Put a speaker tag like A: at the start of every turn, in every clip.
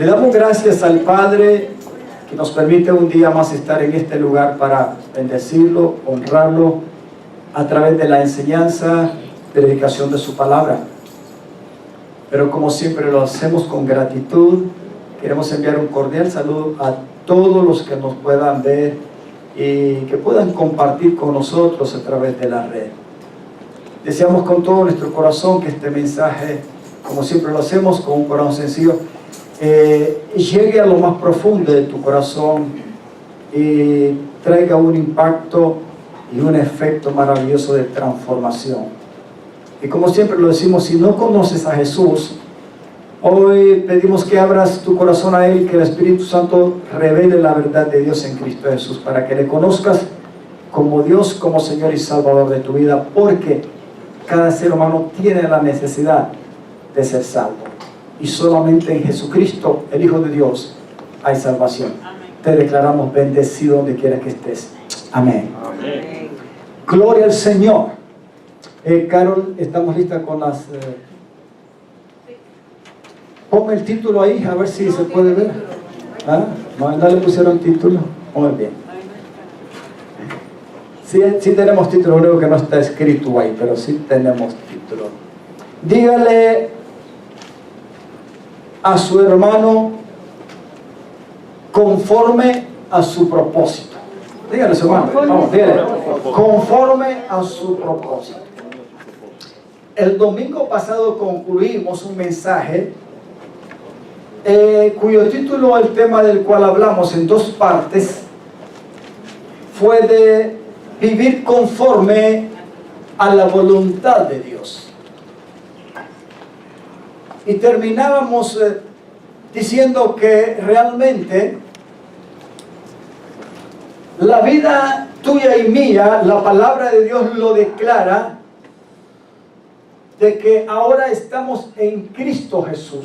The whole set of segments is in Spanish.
A: Le damos gracias al Padre que nos permite un día más estar en este lugar para bendecirlo, honrarlo a través de la enseñanza, predicación de su palabra. Pero como siempre lo hacemos con gratitud, queremos enviar un cordial saludo a todos los que nos puedan ver y que puedan compartir con nosotros a través de la red. Deseamos con todo nuestro corazón que este mensaje, como siempre lo hacemos, con un corazón sencillo, llegue a lo más profundo de tu corazón y traiga un impacto y un efecto maravilloso de transformación. Y como siempre lo decimos, si no conoces a Jesús, hoy pedimos que abras tu corazón a Él y que el Espíritu Santo revele la verdad de Dios en Cristo Jesús, para que le conozcas como Dios, como Señor y Salvador de tu vida, porque cada ser humano tiene la necesidad de ser salvo. Y solamente en Jesucristo, el Hijo de Dios, hay salvación. Amén. Te declaramos bendecido donde quiera que estés. Amén. Amén. Gloria al Señor. Carol, estamos listas con las... Ponme el título ahí, a ver si se puede ver. ¿Ah? No le pusieron título. Muy bien. Sí tenemos título, creo que no está escrito ahí, pero sí tenemos título. Dígale a su hermano conforme a su propósito. Dígale a su hermano, vamos, dígale, conforme a su propósito. El domingo pasado concluimos un mensaje cuyo título, el tema del cual hablamos en dos partes, fue de vivir conforme a la voluntad de Dios. Y terminábamos diciendo que realmente la vida tuya y mía, la palabra de Dios lo declara, de que ahora estamos en Cristo Jesús.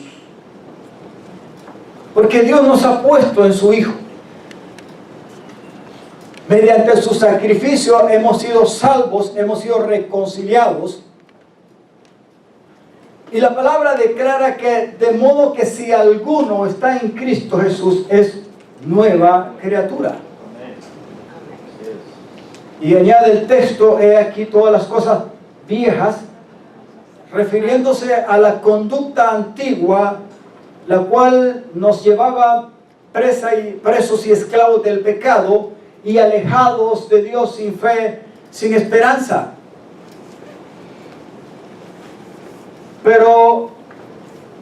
A: Porque Dios nos ha puesto en su Hijo. Mediante su sacrificio hemos sido salvos, hemos sido reconciliados. Y la palabra declara que de modo que si alguno está en Cristo Jesús, es nueva criatura. Y añade el texto, he aquí todas las cosas viejas, refiriéndose a la conducta antigua, la cual nos llevaba presos y esclavos del pecado y alejados de Dios sin fe, sin esperanza. Pero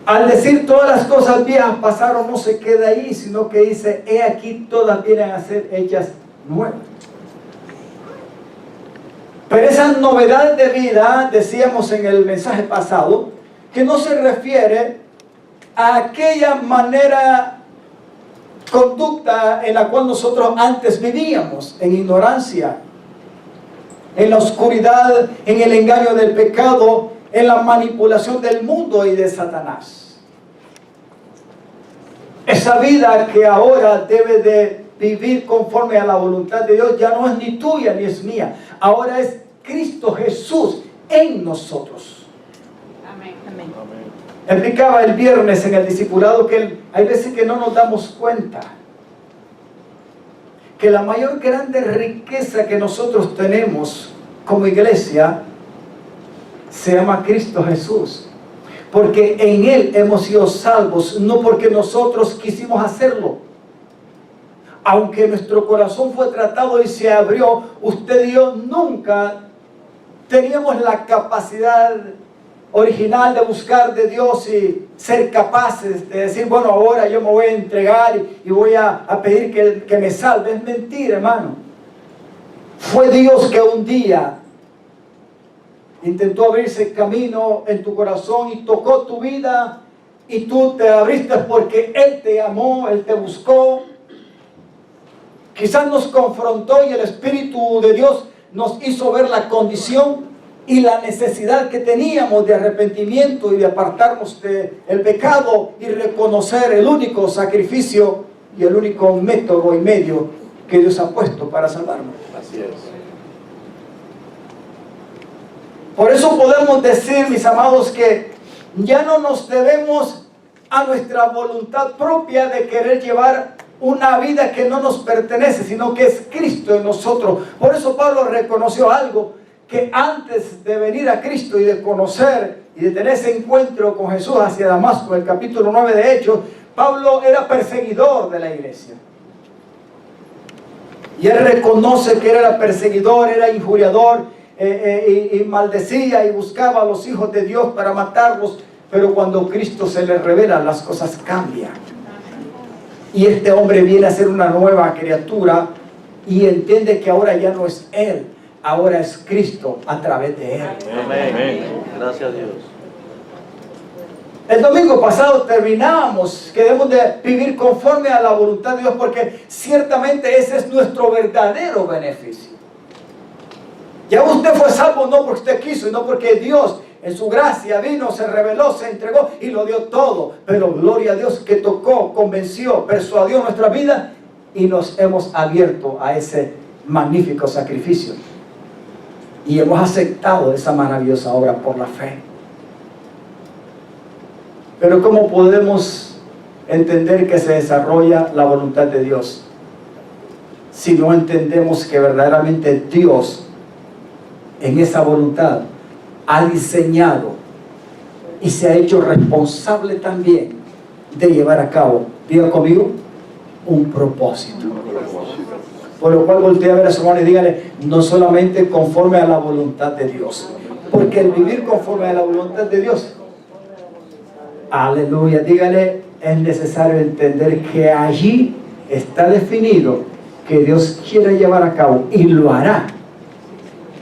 A: al decir todas las cosas viejas pasaron, no se queda ahí, sino que dice, he aquí todas vienen a ser hechas nuevas. Pero esa novedad de vida, decíamos en el mensaje pasado, que no se refiere a aquella manera, conducta en la cual nosotros antes vivíamos, en ignorancia, en la oscuridad, en el engaño del pecado, en la manipulación del mundo y de Satanás. Esa vida que ahora debe de vivir conforme a la voluntad de Dios ya no es ni tuya ni es mía. Ahora es Cristo Jesús en nosotros.
B: Amén. Amén.
A: Explicaba el viernes en el discipulado que hay veces que no nos damos cuenta que la mayor grande riqueza que nosotros tenemos como iglesia se llama Cristo Jesús, porque en Él hemos sido salvos, no porque nosotros quisimos hacerlo. Aunque nuestro corazón fue tratado y se abrió, usted y yo nunca teníamos la capacidad original de buscar de Dios y ser capaces de decir, bueno, ahora yo me voy a entregar y voy a pedir que me salve. Es mentira, hermano. Fue Dios que un día intentó abrirse camino en tu corazón y tocó tu vida y tú te abriste porque Él te amó, Él te buscó. Quizás nos confrontó y el Espíritu de Dios nos hizo ver la condición y la necesidad que teníamos de arrepentimiento y de apartarnos del pecado y reconocer el único sacrificio y el único método y medio que Dios ha puesto para salvarnos.
C: Así es.
A: Por eso podemos decir, mis amados, que ya no nos debemos a nuestra voluntad propia de querer llevar una vida que no nos pertenece, sino que es Cristo en nosotros. Por eso Pablo reconoció algo, que antes de venir a Cristo y de conocer y de tener ese encuentro con Jesús hacia Damasco, en el capítulo 9 de Hechos, Pablo era perseguidor de la iglesia. Y él reconoce que era perseguidor, era injuriador, y maldecía y buscaba a los hijos de Dios para matarlos. Pero cuando Cristo se le revela, las cosas cambian. Y este hombre viene a ser una nueva criatura y entiende que ahora ya no es él, ahora es Cristo a través de él.
C: Amén. Gracias a Dios.
A: El domingo pasado terminábamos que debemos de vivir conforme a la voluntad de Dios, porque ciertamente ese es nuestro verdadero beneficio. Ya usted fue salvo no porque usted quiso, sino porque Dios en su gracia vino, se reveló, se entregó y lo dio todo. Pero gloria a Dios que tocó, convenció, persuadió nuestra vida y nos hemos abierto a ese magnífico sacrificio. Y hemos aceptado esa maravillosa obra por la fe. Pero ¿cómo podemos entender que se desarrolla la voluntad de Dios si no entendemos que verdaderamente Dios en esa voluntad ha diseñado y se ha hecho responsable también de llevar a cabo, diga conmigo, un propósito? Por lo cual voltea a ver a su hermano y dígale, no solamente conforme a la voluntad de Dios, porque el vivir conforme a la voluntad de Dios, aleluya, dígale, es necesario entender que allí está definido que Dios quiere llevar a cabo y lo hará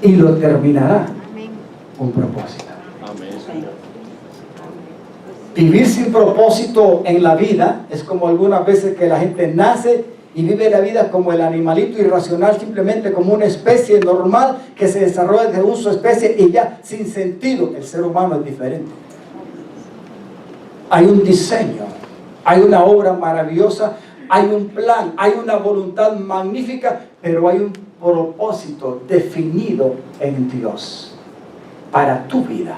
A: y lo terminará. Un propósito.
C: Amén.
A: Vivir sin propósito en la vida es como algunas veces que la gente nace y vive la vida como el animalito irracional, simplemente como una especie normal que se desarrolla de su especie y ya sin sentido. El ser humano es diferente. Hay un diseño, hay una obra maravillosa, hay un plan, hay una voluntad magnífica, pero hay un propósito definido en Dios para tu vida,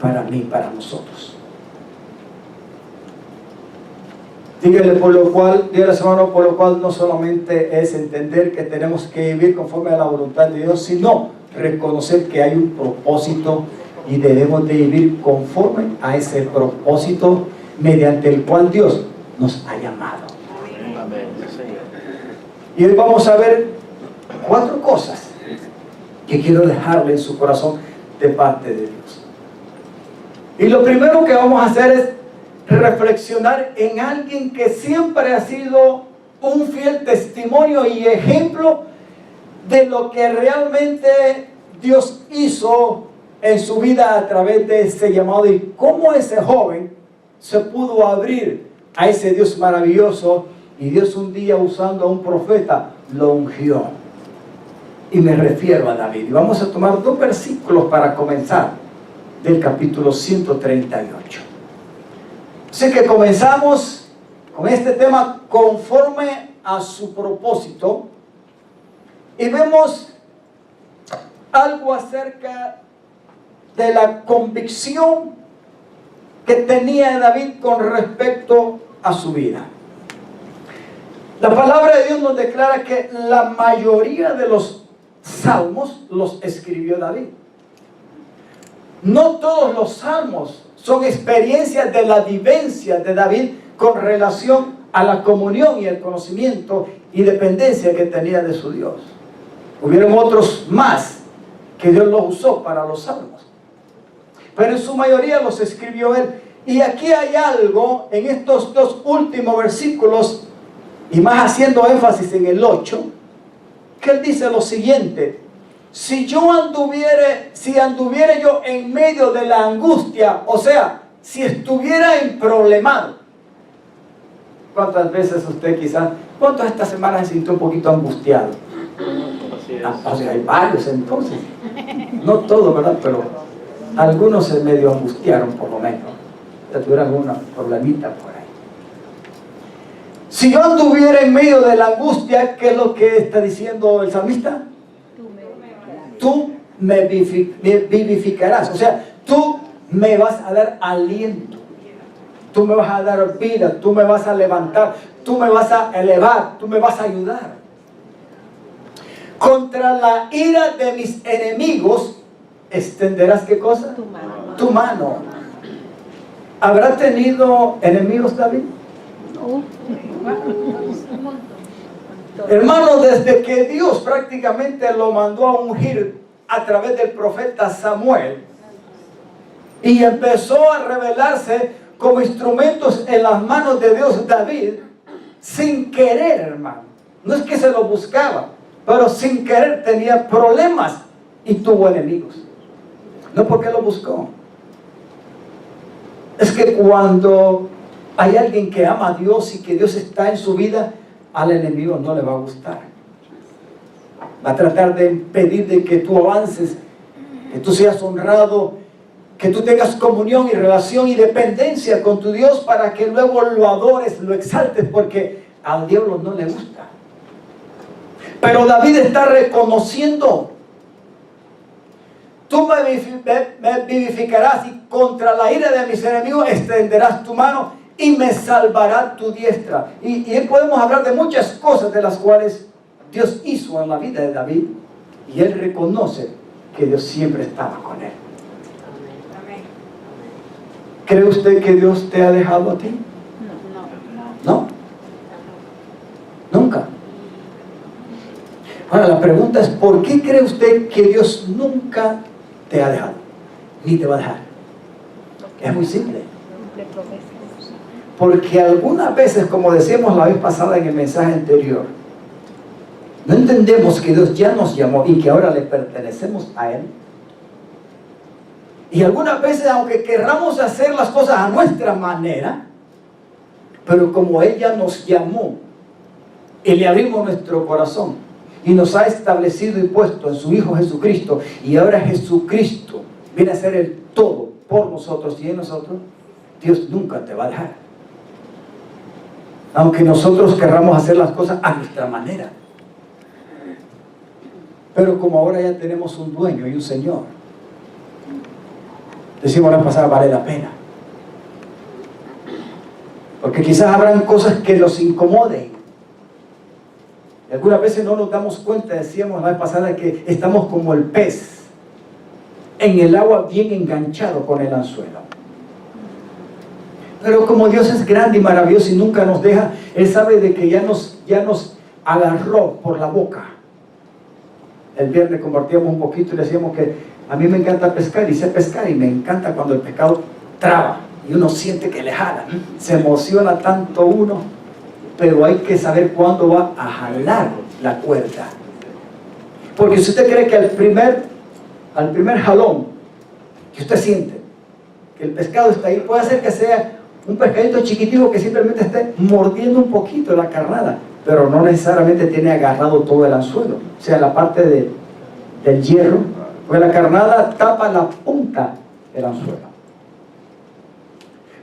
A: para mí, para nosotros. Dígale por lo cual, dígale a su hermano, por lo cual no solamente es entender que tenemos que vivir conforme a la voluntad de Dios, sino reconocer que hay un propósito y debemos de vivir conforme a ese propósito mediante el cual Dios nos ha llamado.
C: Amén.
A: Y hoy vamos a ver 4 cosas que quiero dejarle en su corazón de parte de Dios. Y lo primero que vamos a hacer es reflexionar en alguien que siempre ha sido un fiel testimonio y ejemplo de lo que realmente Dios hizo en su vida a través de ese llamado y cómo ese joven se pudo abrir a ese Dios maravilloso y Dios un día usando a un profeta lo ungió. Y me refiero a David. Y vamos a tomar 2 versículos para comenzar del capítulo 138. Así que comenzamos con este tema conforme a su propósito y vemos algo acerca de la convicción que tenía David con respecto a su vida. La palabra de Dios nos declara que la mayoría de los salmos los escribió David. No todos los salmos son experiencias de la vivencia de David con relación a la comunión y el conocimiento y dependencia que tenía de su Dios. Hubieron otros más que Dios los usó para los salmos, pero en su mayoría los escribió él. Y aquí hay algo en estos 2 últimos versículos, y más haciendo énfasis en el 8, que él dice lo siguiente: si anduviere yo en medio de la angustia, o sea, si estuviera en problemado. ¿Cuántas veces usted quizás, cuántas esta semana se sintió un poquito angustiado?
C: Así es.
A: O sea, hay varios entonces, no todos, ¿verdad? Pero algunos se medio angustiaron por lo menos, ya tuvieron alguna problemita por ahí. Si yo anduviera en medio de la angustia, ¿qué es lo que está diciendo el salmista? Tú me vivificarás, o sea, tú me vas a dar aliento, tú me vas a dar vida, tú me vas a levantar, tú me vas a elevar, tú me vas a ayudar. Contra la ira de mis enemigos extenderás, ¿qué cosa?
B: Tu mano.
A: Tu mano. ¿Habrá tenido enemigos David? Hermano, desde que Dios prácticamente lo mandó a ungir a través del profeta Samuel y empezó a revelarse como instrumentos en las manos de Dios, David, sin querer, hermano, no es que se lo buscaba, pero sin querer tenía problemas y tuvo enemigos. No porque lo buscó. Es que cuando hay alguien que ama a Dios y que Dios está en su vida, al enemigo no le va a gustar. Va a tratar de impedir de que tú avances, que tú seas honrado, que tú tengas comunión y relación y dependencia con tu Dios para que luego lo adores, lo exaltes, porque al diablo no le gusta. Pero David está reconociendo: tú me vivificarás y contra la ira de mis enemigos extenderás tu mano y me salvará tu diestra. Y podemos hablar de muchas cosas de las cuales Dios hizo en la vida de David, y él reconoce que Dios siempre estaba con él. ¿Cree usted que Dios te ha dejado a ti? No. Nunca. Ahora la pregunta es: ¿por qué cree usted que Dios nunca te ha dejado ni te va a dejar? Es muy simple. Porque algunas veces, como decíamos la vez pasada en el mensaje anterior, no entendemos que Dios ya nos llamó y que ahora le pertenecemos a Él. Y algunas veces, aunque querramos hacer las cosas a nuestra manera, pero como Él ya nos llamó y le abrimos nuestro corazón y nos ha establecido y puesto en su Hijo Jesucristo, y ahora Jesucristo viene a ser el todo por nosotros y en nosotros, Dios nunca te va a dejar. Aunque nosotros querramos hacer las cosas a nuestra manera. Pero como ahora ya tenemos un dueño y un Señor, decimos la pasada, vale la pena. Porque quizás habrán cosas que nos incomoden. Algunas veces no nos damos cuenta, decíamos la vez pasada, que estamos como el pez en el agua, bien enganchado con el anzuelo. Pero como Dios es grande y maravilloso y nunca nos deja, Él sabe de que ya nos agarró por la boca. El viernes compartíamos un poquito y decíamos que a mí me encanta pescar y sé pescar, y me encanta cuando el pescado traba y uno siente que le jala. Se emociona tanto uno, pero hay que saber cuándo va a jalar la cuerda. Porque si usted cree que al primer jalón que usted siente que el pescado está ahí, puede ser que sea un pescadito chiquitito que simplemente esté mordiendo un poquito la carnada, pero no necesariamente tiene agarrado todo el anzuelo, o sea, la parte del hierro, porque la carnada tapa la punta del anzuelo.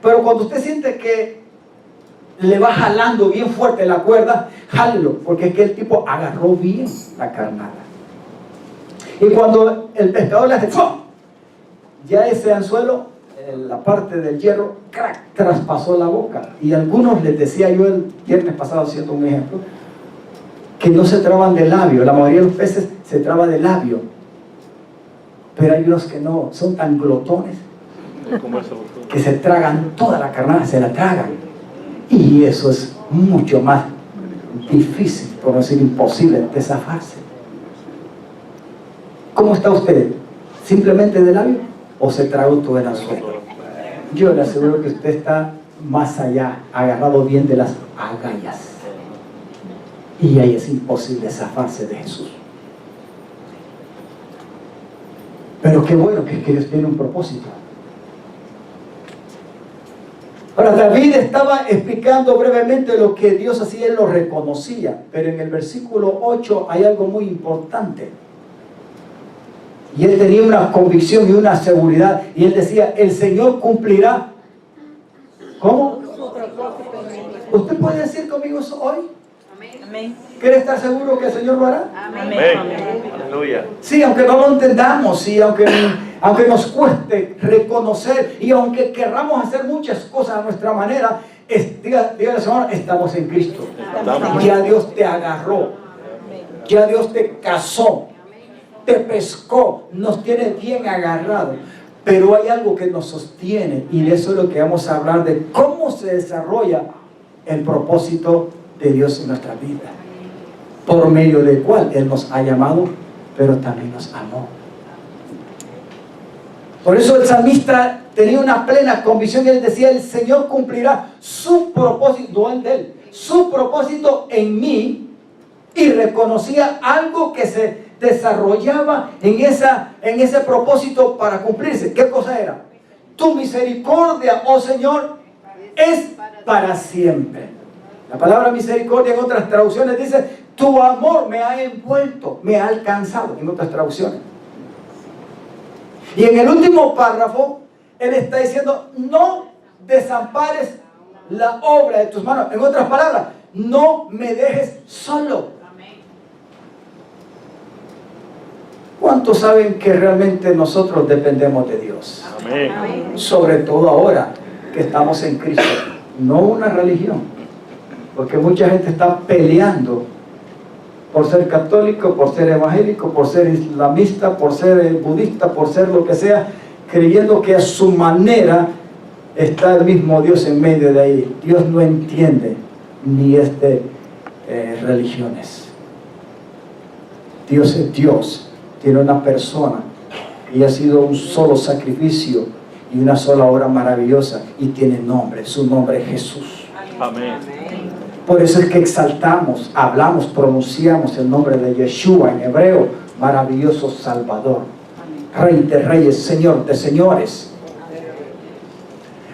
A: Pero cuando usted siente que le va jalando bien fuerte la cuerda, jálelo, porque es que el tipo agarró bien la carnada. Y cuando el pescador le hace ¡pum!, ya ese anzuelo, la parte del hierro, crack, traspasó la boca. Y a algunos les decía yo el viernes pasado, haciendo un ejemplo, que no se traban de labio. La mayoría de los peces se traba de labio, pero hay unos que no, son tan glotones que se tragan toda la carnada, se la tragan, y eso es mucho más difícil, por no decir imposible, de zafarse. ¿Cómo está usted? ¿Simplemente de labio o se tragó todo el anzuelo? Yo le aseguro que usted está más allá, agarrado bien de las agallas, y ahí es imposible zafarse de Jesús. Pero qué bueno que Dios tiene un propósito. Ahora, David estaba explicando brevemente lo que Dios hacía, él lo reconocía, pero en el versículo 8 hay algo muy importante. Y él tenía una convicción y una seguridad, y él decía: el Señor cumplirá. ¿Cómo? ¿Usted puede decir conmigo eso hoy?
B: Amén.
A: ¿Quiere estar seguro que el Señor lo hará?
B: Amén.
C: Amén. Aleluya.
A: Sí, aunque no lo entendamos, sí, aunque Aunque nos cueste reconocer y aunque querramos hacer muchas cosas a nuestra manera, dígale, Señor, estamos en Cristo. Ya Dios te agarró, ya Dios te casó, te pescó, nos tiene bien agarrado. Pero hay algo que nos sostiene y de eso es lo que vamos a hablar, de cómo se desarrolla el propósito de Dios en nuestra vida, por medio del cual Él nos ha llamado, pero también nos amó. Por eso el salmista tenía una plena convicción y él decía: el Señor cumplirá su propósito, no el de él, su propósito en mí, y reconocía algo que se desarrollaba en ese propósito para cumplirse. ¿Qué cosa era? Tu misericordia, oh Señor, es para siempre. La palabra misericordia en otras traducciones dice: tu amor me ha envuelto, me ha alcanzado, en otras traducciones. Y en el último párrafo, Él está diciendo: no desampares la obra de tus manos. En otras palabras, no me dejes solo. ¿Cuántos saben que realmente nosotros dependemos de Dios?
C: Amén.
A: Sobre todo ahora que estamos en Cristo, no una religión, porque mucha gente está peleando por ser católico, por ser evangélico, por ser islamista, por ser budista, por ser lo que sea, creyendo que a su manera está el mismo Dios en medio de ahí. Dios no entiende ni es de religiones. Dios es Dios, tiene una persona y ha sido un solo sacrificio y una sola obra maravillosa, y tiene nombre, su nombre es Jesús.
C: Amén.
A: Por eso es que exaltamos, hablamos, pronunciamos el nombre de Yeshua en hebreo, maravilloso Salvador, Rey de reyes, Señor de señores.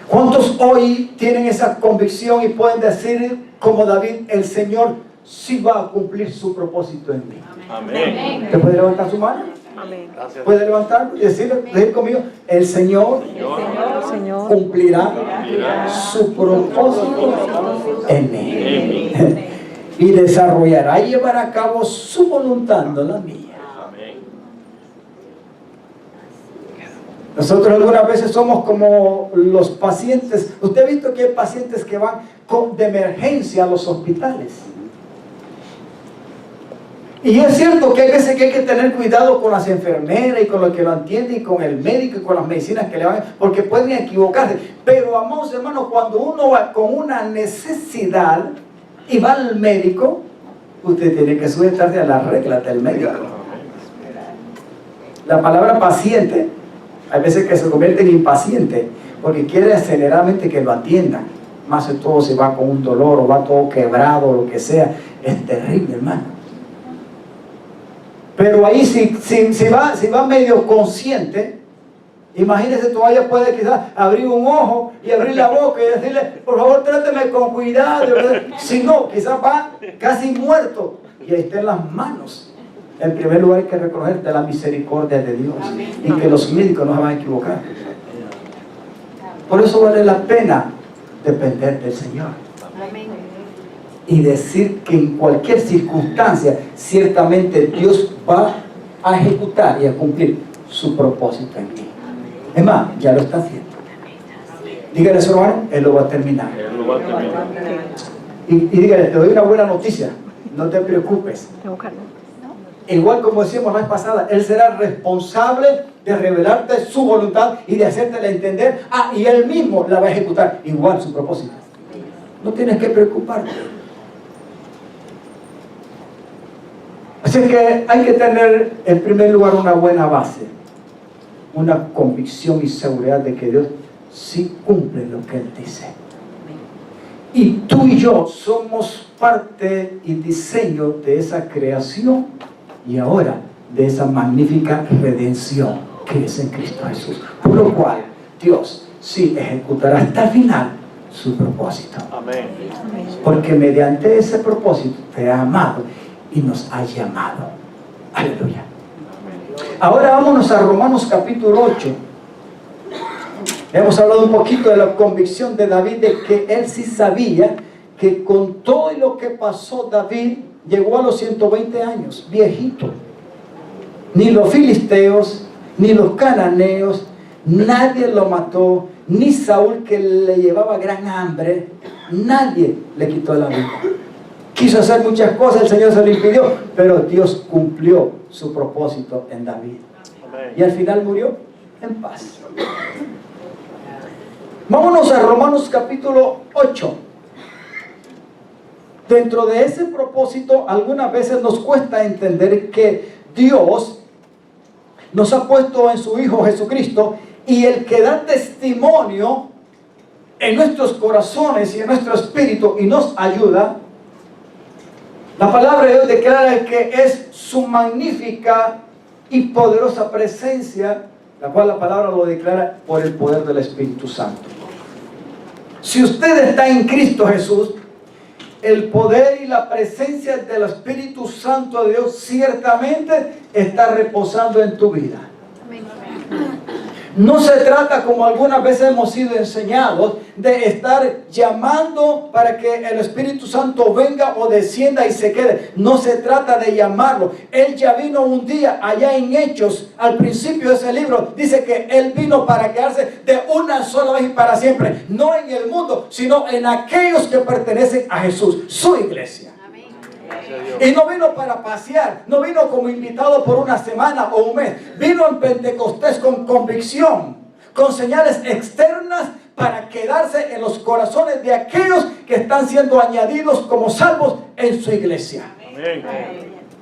A: ¿Cuántos hoy tienen esa convicción y pueden decir como David: el Señor sí va a cumplir su propósito en mí?
C: Amén.
A: ¿Te puede levantar su mano?
B: Amén.
C: Gracias.
A: ¿Puede levantarlo y decir conmigo: el Señor cumplirá su propósito en mí y desarrollará y llevará a cabo su voluntad, no la mía.
C: Amén.
A: Nosotros algunas veces somos como los pacientes. Usted ha visto que hay pacientes que van de emergencia a los hospitales. Y es cierto que hay veces que hay que tener cuidado con las enfermeras y con lo que lo atienden y con el médico y con las medicinas que le van, porque pueden equivocarse. Pero, amados hermanos, cuando uno va con una necesidad y va al médico, usted tiene que sujetarse a las reglas del médico. La palabra paciente, hay veces que se convierte en impaciente, porque quiere aceleradamente que lo atiendan. Más de todo se va con un dolor o va todo quebrado o lo que sea. Es terrible, hermano. Pero ahí si va medio consciente, imagínese, todavía puede quizás abrir un ojo y abrir la boca y decirle: por favor, tráteme con cuidado. Si no, quizás va casi muerto. Y ahí está en las manos. En primer lugar, hay que reconocer de la misericordia de Dios. Y que los médicos no se van a equivocar. Por eso vale la pena depender del Señor. Y decir que en cualquier circunstancia, ciertamente Dios va a ejecutar y a cumplir su propósito en mí. Es más, ya lo está haciendo. Dígale a su hermano: Él lo va a terminar.
C: Él lo va a terminar.
A: Y dígale: te doy una buena noticia, no te preocupes. Igual como decíamos la vez pasada, Él será responsable de revelarte su voluntad y de hacértela entender. Y Él mismo la va a ejecutar, igual su propósito. No tienes que preocuparte. Así que hay que tener en primer lugar una buena base, una convicción y seguridad de que Dios sí cumple lo que Él dice. Y tú y yo somos parte y diseño de esa creación y ahora de esa magnífica redención que es en Cristo Jesús. Por lo cual Dios sí ejecutará hasta el final su propósito.
C: Amén.
A: Porque mediante ese propósito te ha amado y nos ha llamado. Aleluya. Ahora vámonos a Romanos capítulo 8. Hemos hablado un poquito de la convicción de David, de que él sí sabía que con todo lo que pasó, David llegó a los 120 años, viejito. Ni los filisteos, ni los cananeos, nadie lo mató, ni Saúl, que le llevaba gran hambre, nadie le quitó la vida. Quiso hacer muchas cosas, el Señor se lo impidió, pero Dios cumplió su propósito en David. Y al final murió en paz. Vámonos a Romanos capítulo 8. Dentro de ese propósito, algunas veces nos cuesta entender que Dios nos ha puesto en su Hijo Jesucristo, y el que da testimonio en nuestros corazones y en nuestro espíritu y nos ayuda, la palabra de Dios declara que es su magnífica y poderosa presencia, la cual la palabra lo declara por el poder del Espíritu Santo. Si usted está en Cristo Jesús, el poder y la presencia del Espíritu Santo de Dios ciertamente está reposando en tu vida. No se trata, como algunas veces hemos sido enseñados, de estar llamando para que el Espíritu Santo venga o descienda y se quede. No se trata de llamarlo. Él ya vino un día allá en Hechos, al principio de ese libro, dice que Él vino para quedarse de una sola vez y para siempre. No en el mundo, sino en aquellos que pertenecen a Jesús, su iglesia. Y no vino para pasear, no vino como invitado por una semana o un mes. Vino en Pentecostés con convicción, con señales externas, para quedarse en los corazones de aquellos que están siendo añadidos como salvos en su iglesia. Amén.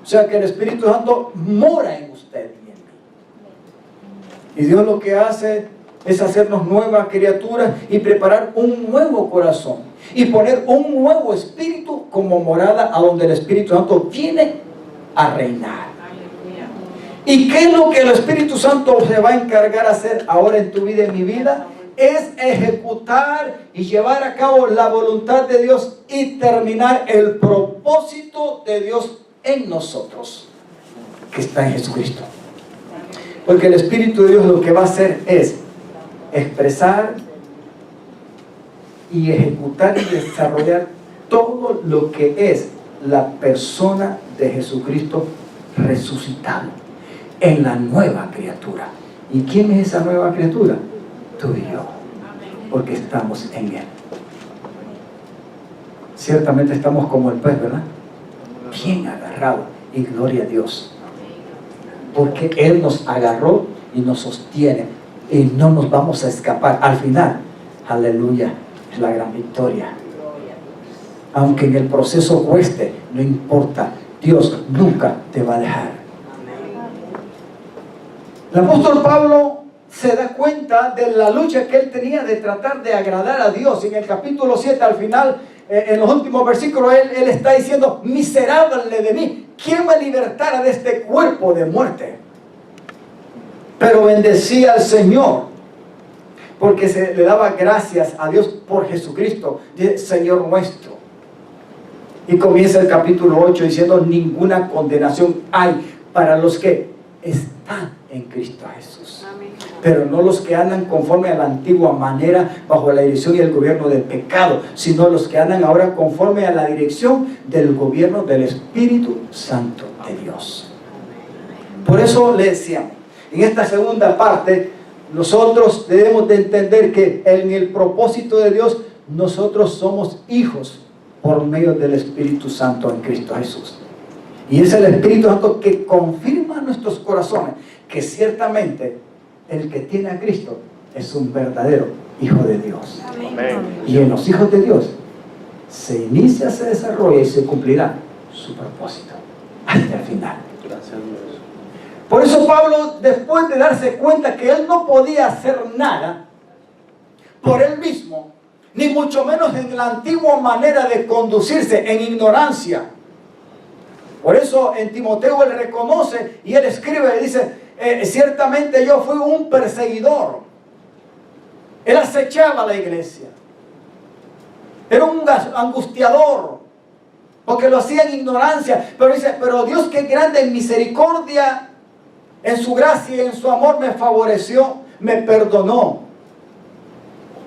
A: O sea que el Espíritu Santo mora en usted y en mí. Y Dios lo que hace es hacernos nuevas criaturas y preparar un nuevo corazón y poner un nuevo espíritu como morada a donde el Espíritu Santo viene a reinar. ¿Y qué es lo que el Espíritu Santo se va a encargar de hacer ahora en tu vida y en mi vida? Es ejecutar y llevar a cabo la voluntad de Dios y terminar el propósito de Dios en nosotros, que está en Jesucristo. Porque el Espíritu de Dios lo que va a hacer es expresar y ejecutar y desarrollar todo lo que es la persona de Jesucristo resucitado en la nueva criatura. ¿Y quién es esa nueva criatura? Tú y yo, porque estamos en Él. Ciertamente estamos como el pez, ¿verdad? Bien agarrado, y gloria a Dios, porque Él nos agarró y nos sostiene y no nos vamos a escapar. Al final, aleluya, es la gran victoria. Aunque en el proceso cueste, no importa, Dios nunca te va a dejar. El apóstol Pablo se da cuenta de la lucha que él tenía de tratar de agradar a Dios. En el capítulo 7, al final, en los últimos versículos, él está diciendo: miserable de mí, ¿quién me libertara de este cuerpo de muerte? Pero bendecía al Señor, porque se le daba gracias a Dios por Jesucristo, Señor nuestro. Y comienza el capítulo 8 diciendo: ninguna condenación hay para los que están en Cristo Jesús. Amén. Pero no los que andan conforme a la antigua manera, bajo la dirección y el gobierno del pecado, sino los que andan ahora conforme a la dirección del gobierno del Espíritu Santo de Dios. Por eso le decíamos, en esta segunda parte, nosotros debemos de entender que en el propósito de Dios, nosotros somos hijos por medio del Espíritu Santo en Cristo Jesús. Y es el Espíritu Santo que confirma en nuestros corazones que ciertamente el que tiene a Cristo es un verdadero hijo de Dios. Amén. Y en los hijos de Dios se inicia, se desarrolla y se cumplirá su propósito hasta el final. Gracias a Dios. Por eso Pablo, después de darse cuenta que él no podía hacer nada por él mismo, ni mucho menos en la antigua manera de conducirse, en ignorancia. Por eso en Timoteo él reconoce y él escribe y dice: ciertamente yo fui un perseguidor. Él acechaba a la iglesia. Era un angustiador, porque lo hacía en ignorancia. Pero dice: pero Dios, que es grande en misericordia, en su gracia y en su amor me favoreció, me perdonó.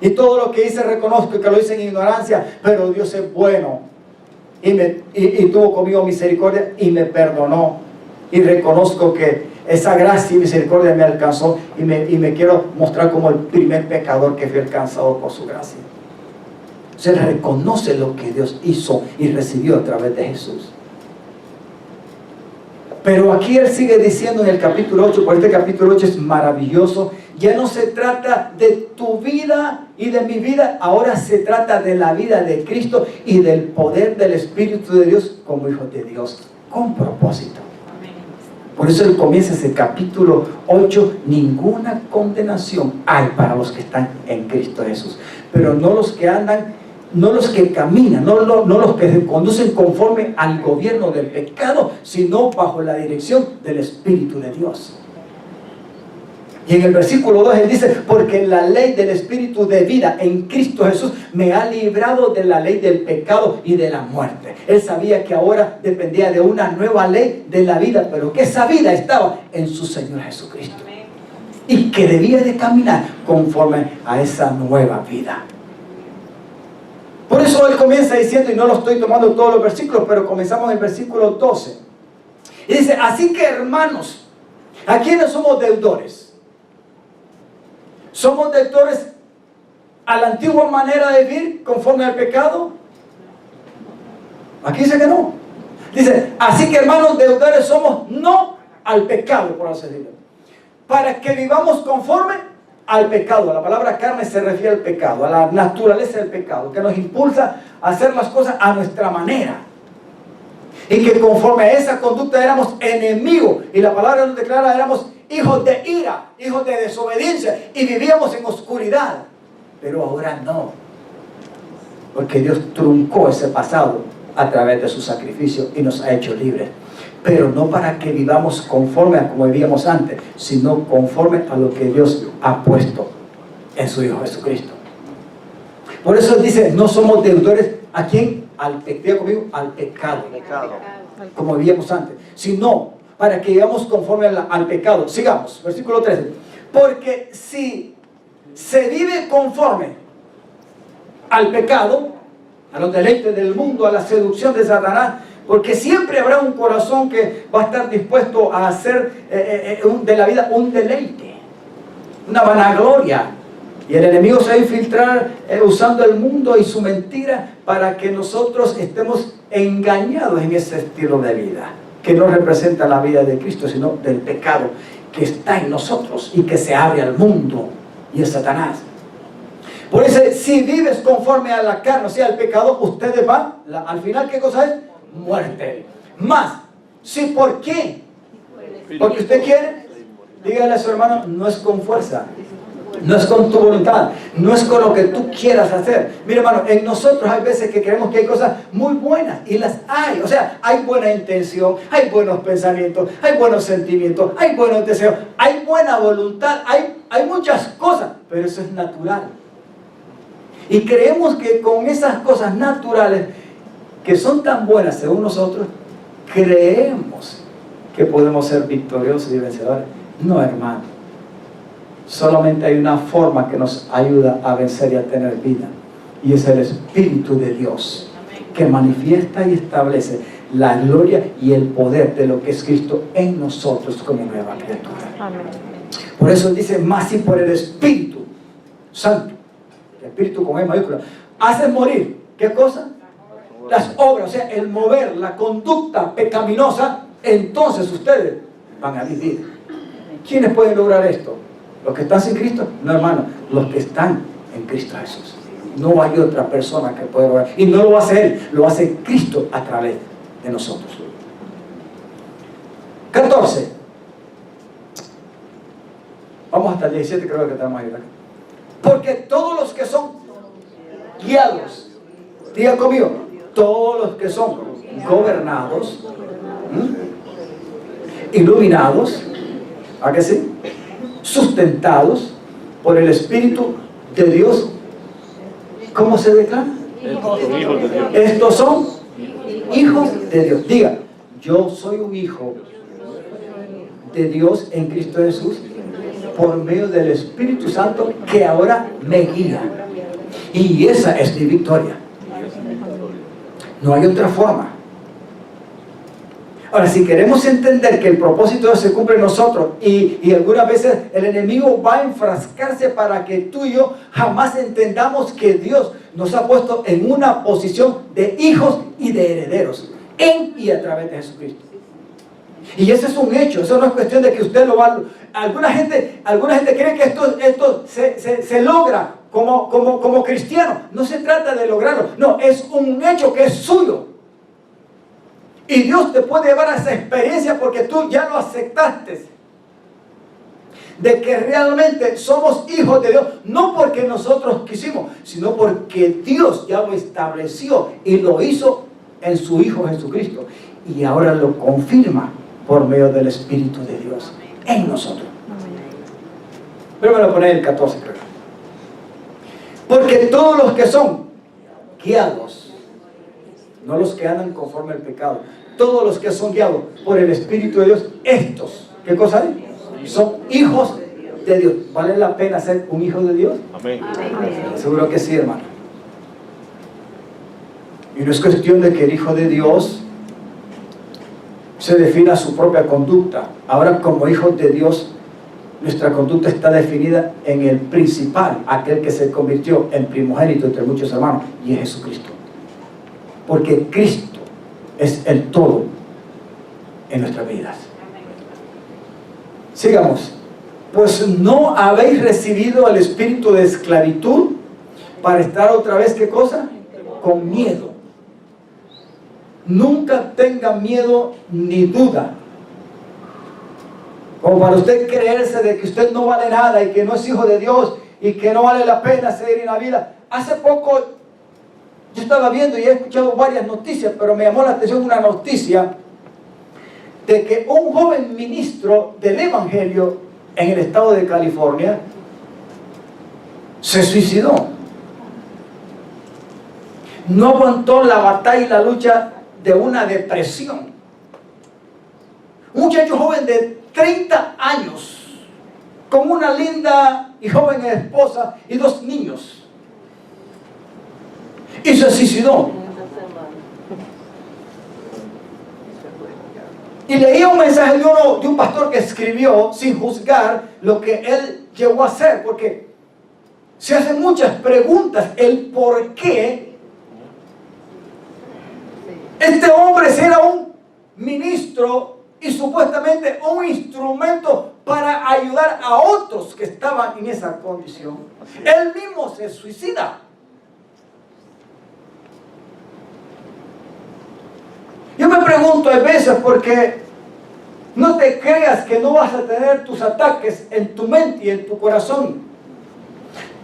A: Y todo lo que hice reconozco que lo hice en ignorancia, pero Dios es bueno. Y tuvo conmigo misericordia y me perdonó. Y reconozco que esa gracia y misericordia me alcanzó y me quiero mostrar como el primer pecador que fue alcanzado por su gracia. Se reconoce lo que Dios hizo y recibió a través de Jesús. Pero aquí Él sigue diciendo en el capítulo 8, porque este capítulo 8 es maravilloso. Ya no se trata de tu vida y de mi vida, ahora se trata de la vida de Cristo y del poder del Espíritu de Dios como hijos de Dios, con propósito. Por eso Él comienza ese capítulo 8, ninguna condenación hay para los que están en Cristo Jesús. Pero no los que andan, no los que caminan, no los que se conducen conforme al gobierno del pecado, sino bajo la dirección del Espíritu de Dios. Y en el versículo 2 Él dice, porque la ley del Espíritu de vida en Cristo Jesús me ha librado de la ley del pecado y de la muerte. Él sabía que ahora dependía de una nueva ley de la vida, pero que esa vida estaba en su Señor Jesucristo. Y que debía de caminar conforme a esa nueva vida. Por eso Él comienza diciendo, y no lo estoy tomando todos los versículos, pero comenzamos en el versículo 12. Y dice, así que hermanos, ¿a quiénes somos deudores? ¿Somos deudores a la antigua manera de vivir conforme al pecado? Aquí dice que no. Dice, así que hermanos, deudores somos no al pecado, por así decirlo, para que vivamos conforme al pecado. La palabra carne se refiere al pecado, a la naturaleza del pecado, que nos impulsa a hacer las cosas a nuestra manera. Y que conforme a esa conducta éramos enemigos. Y la palabra nos declara, éramos hijos de ira, hijos de desobediencia, y vivíamos en oscuridad. Pero ahora no, porque Dios truncó ese pasado a través de su sacrificio y nos ha hecho libres. Pero no para que vivamos conforme a como vivíamos antes, sino conforme a lo que Dios ha puesto en su Hijo Jesucristo. Por eso dice, no somos deudores. ¿A quién? Al pecado, como vivíamos antes, sino para que vivamos conforme al pecado. Sigamos, versículo 13. Porque si se vive conforme al pecado, a los deleites del mundo, a la seducción de Satanás, porque siempre habrá un corazón que va a estar dispuesto a hacer de la vida un deleite, una vanagloria. Y el enemigo se va a infiltrar usando el mundo y su mentira para que nosotros estemos engañados en ese estilo de vida, que no representa la vida de Cristo, sino del pecado que está en nosotros y que se abre al mundo y a Satanás. Por eso, si vives conforme a la carne, o sea, al pecado, ustedes van, al final, ¿qué cosa es? Muerte. Más, ¿sí? ¿Por qué? Porque usted quiere, dígale a su hermano, no es con fuerza, no es con tu voluntad, no es con lo que tú quieras hacer. Mira, hermano, en nosotros hay veces que creemos que hay cosas muy buenas, y las hay. O sea, hay buena intención, hay buenos pensamientos, hay buenos sentimientos, hay buenos deseos, hay buena voluntad, hay muchas cosas, pero eso es natural. Y creemos que con esas cosas naturales, que son tan buenas según nosotros, creemos que podemos ser victoriosos y vencedores. No, hermano. Solamente hay una forma que nos ayuda a vencer y a tener vida, y es el Espíritu de Dios, que manifiesta y establece la gloria y el poder de lo que es Cristo en nosotros como nueva criatura. Amén. Por eso dice, más si por el Espíritu Santo, el Espíritu con E mayúscula, haces morir, ¿qué cosa? Las obras, o sea, el mover, la conducta pecaminosa, entonces ustedes van a vivir. ¿Quiénes pueden lograr esto? ¿Los que están sin Cristo? No, hermano, los que están en Cristo Jesús. No hay otra persona que pueda lograr. Y no lo va a hacer Él, lo hace Cristo a través de nosotros. 14. Vamos hasta el 17, creo que tenemos ahí. Porque todos los que son guiados, diga conmigo, todos los que son gobernados, iluminados, ¿a qué sí? Sustentados por el Espíritu de Dios. ¿Cómo se declara? Estos son hijos de Dios. Diga, yo soy un hijo de Dios en Cristo Jesús por medio del Espíritu Santo que ahora me guía. Y esa es mi victoria. No hay otra forma. Ahora, si queremos entender que el propósito de Dios se cumple en nosotros y algunas veces el enemigo va a enfrascarse para que tú y yo jamás entendamos que Dios nos ha puesto en una posición de hijos y de herederos en y a través de Jesucristo. Y ese es un hecho, eso no es cuestión de que usted lo va. Alguna gente cree que esto se logra como cristiano. No se trata de lograrlo, no, es un hecho que es suyo. Y Dios te puede llevar a esa experiencia porque tú ya lo aceptaste. De que realmente somos hijos de Dios, no porque nosotros quisimos, sino porque Dios ya lo estableció y lo hizo en su Hijo Jesucristo. Y ahora lo confirma por medio del Espíritu de Dios en nosotros. Pero me lo pone el 14, creo. Porque todos los que son guiados, no los que andan conforme al pecado, todos los que son guiados por el Espíritu de Dios, estos, ¿qué cosa es? Son hijos de Dios. ¿Vale la pena ser un hijo de Dios?
C: Amén.
A: Seguro que sí, hermano. Y no es cuestión de que el hijo de Dios se defina su propia conducta. Ahora, como hijos de Dios, nuestra conducta está definida en el principal, aquel que se convirtió en primogénito entre muchos hermanos, y es Jesucristo. Porque Cristo es el todo en nuestras vidas. Sigamos. Pues no habéis recibido el espíritu de esclavitud para estar otra vez, ¿qué cosa? Con miedo. Nunca tenga miedo ni duda. Como para usted creerse de que usted no vale nada y que no es hijo de Dios y que no vale la pena seguir en la vida. Hace poco yo estaba viendo y he escuchado varias noticias, pero me llamó la atención una noticia de que un joven ministro del Evangelio en el estado de California se suicidó. No aguantó la batalla y la lucha de una depresión. Un muchacho joven de 30 años, con una linda y joven esposa y 2 niños. Y se suicidó. Y leía un mensaje de un pastor que escribió sin juzgar lo que él llegó a hacer, porque se hacen muchas preguntas, el por qué este hombre era un ministro y supuestamente un instrumento para ayudar a otros que estaban en esa condición. Él mismo se suicida. Yo me pregunto a veces, porque no te creas que no vas a tener tus ataques en tu mente y en tu corazón,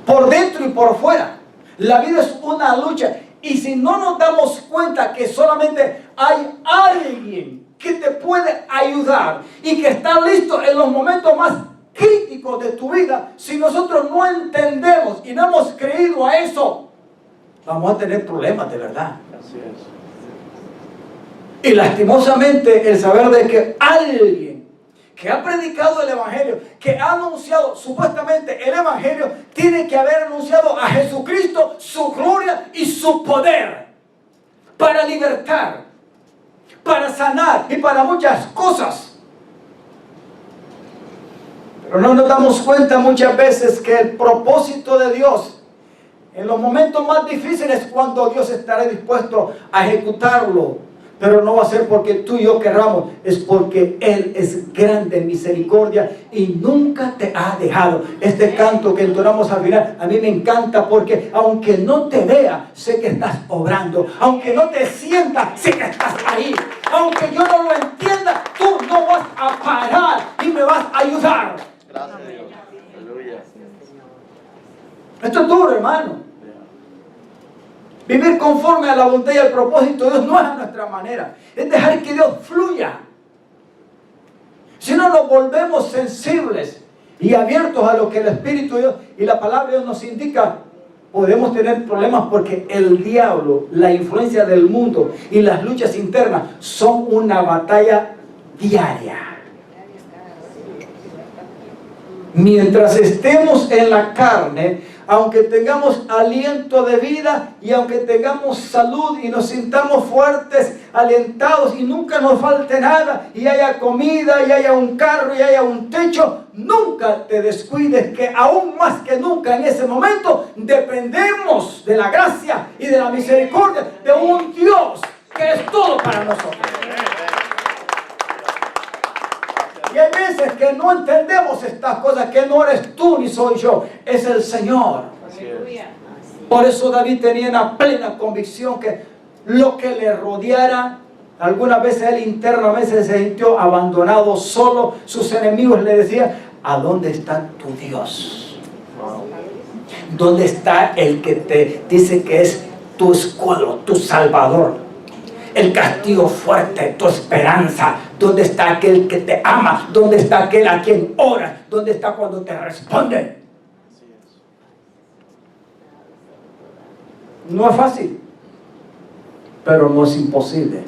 A: por dentro y por fuera. La vida es una lucha, y si no nos damos cuenta que solamente hay alguien que te puede ayudar y que está listo en los momentos más críticos de tu vida, si nosotros no entendemos y no hemos creído a eso, vamos a tener problemas de verdad.
C: Así es.
A: Y lastimosamente el saber de que alguien que ha predicado el Evangelio, que ha anunciado supuestamente el Evangelio, tiene que haber anunciado a Jesucristo, su gloria y su poder para libertar, para sanar y para muchas cosas. Pero no nos damos cuenta muchas veces que el propósito de Dios en los momentos más difíciles, cuando Dios estará dispuesto a ejecutarlo, pero no va a ser porque tú y yo querramos, es porque Él es grande en misericordia y nunca te ha dejado. Este canto que entonamos al final, a mí me encanta, porque aunque no te vea, sé que estás obrando. Aunque no te sienta, sé que estás ahí. Aunque yo no lo entienda, tú no vas a parar y me vas a ayudar.
C: Gracias, Dios. Aleluya.
A: Esto es duro, hermano. Vivir conforme a la voluntad y al propósito de Dios no es a nuestra manera. Es dejar que Dios fluya. Si no, nos volvemos sensibles y abiertos a lo que el Espíritu de Dios y la palabra de Dios nos indica, podemos tener problemas, porque el diablo, la influencia del mundo y las luchas internas son una batalla diaria. Mientras estemos en la carne, aunque tengamos aliento de vida y aunque tengamos salud y nos sintamos fuertes, alentados y nunca nos falte nada y haya comida y haya un carro y haya un techo, nunca te descuides que aún más que nunca en ese momento dependemos de la gracia y de la misericordia de un Dios que es todo para nosotros. Y hay veces que no entendemos estas cosas, que no eres tú ni soy yo, es el Señor.
C: Así es.
A: Por eso David tenía una plena convicción que lo que le rodeara, algunas veces él internamente se sintió abandonado, solo. Sus enemigos le decían: ¿a dónde está tu Dios? ¿Dónde está el que te dice que es tu escudo, tu salvador? El castillo fuerte, tu esperanza. ¿Dónde está aquel que te ama? ¿Dónde está aquel a quien oras? ¿Dónde está cuando te responde? No es fácil, pero no es imposible,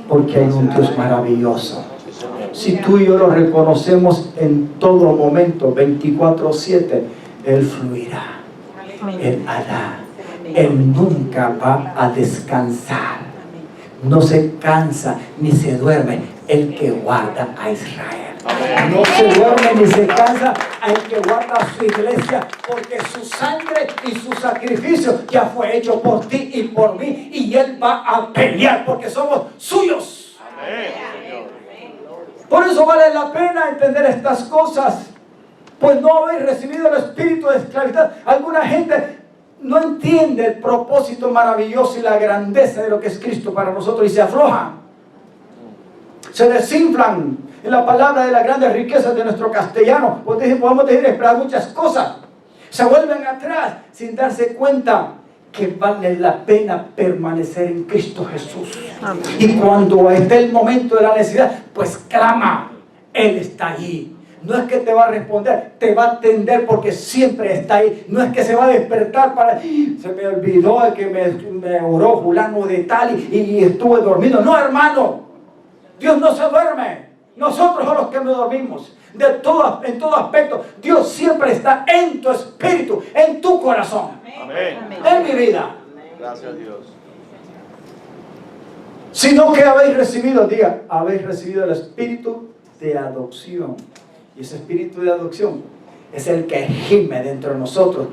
A: porque hay un Dios maravilloso. Si tú y yo lo reconocemos en todo momento, 24/7, Él fluirá, Él hará, Él nunca va a descansar. No se cansa ni se duerme el que guarda a Israel. No se duerme ni se cansa el que guarda a su iglesia, porque su sangre y su sacrificio ya fue hecho por ti y por mí, y Él va a pelear porque somos suyos. Por eso vale la pena entender estas cosas, pues no habéis recibido el espíritu de esclavitud. Alguna gente no entiende el propósito maravilloso y la grandeza de lo que es Cristo para nosotros y se aflojan, se desinflan en la palabra de las grandes riquezas de nuestro castellano. Podemos decir esperar muchas cosas, se vuelven atrás sin darse cuenta que vale la pena permanecer en Cristo Jesús. Y cuando esté el momento de la necesidad, pues clama, Él está allí. No es que te va a responder, te va a atender porque siempre está ahí. No es que se va a despertar para... Se me olvidó que me oró fulano de tal y estuve dormido. No, hermano, Dios no se duerme. Nosotros somos los que nos dormimos. En todo aspecto, Dios siempre está en tu espíritu, en tu corazón.
C: Amén.
A: En mi vida.
C: Gracias a Dios.
A: Sino que habéis recibido, diga, habéis recibido el espíritu de adopción. Y ese espíritu de adopción es el que gime dentro de nosotros,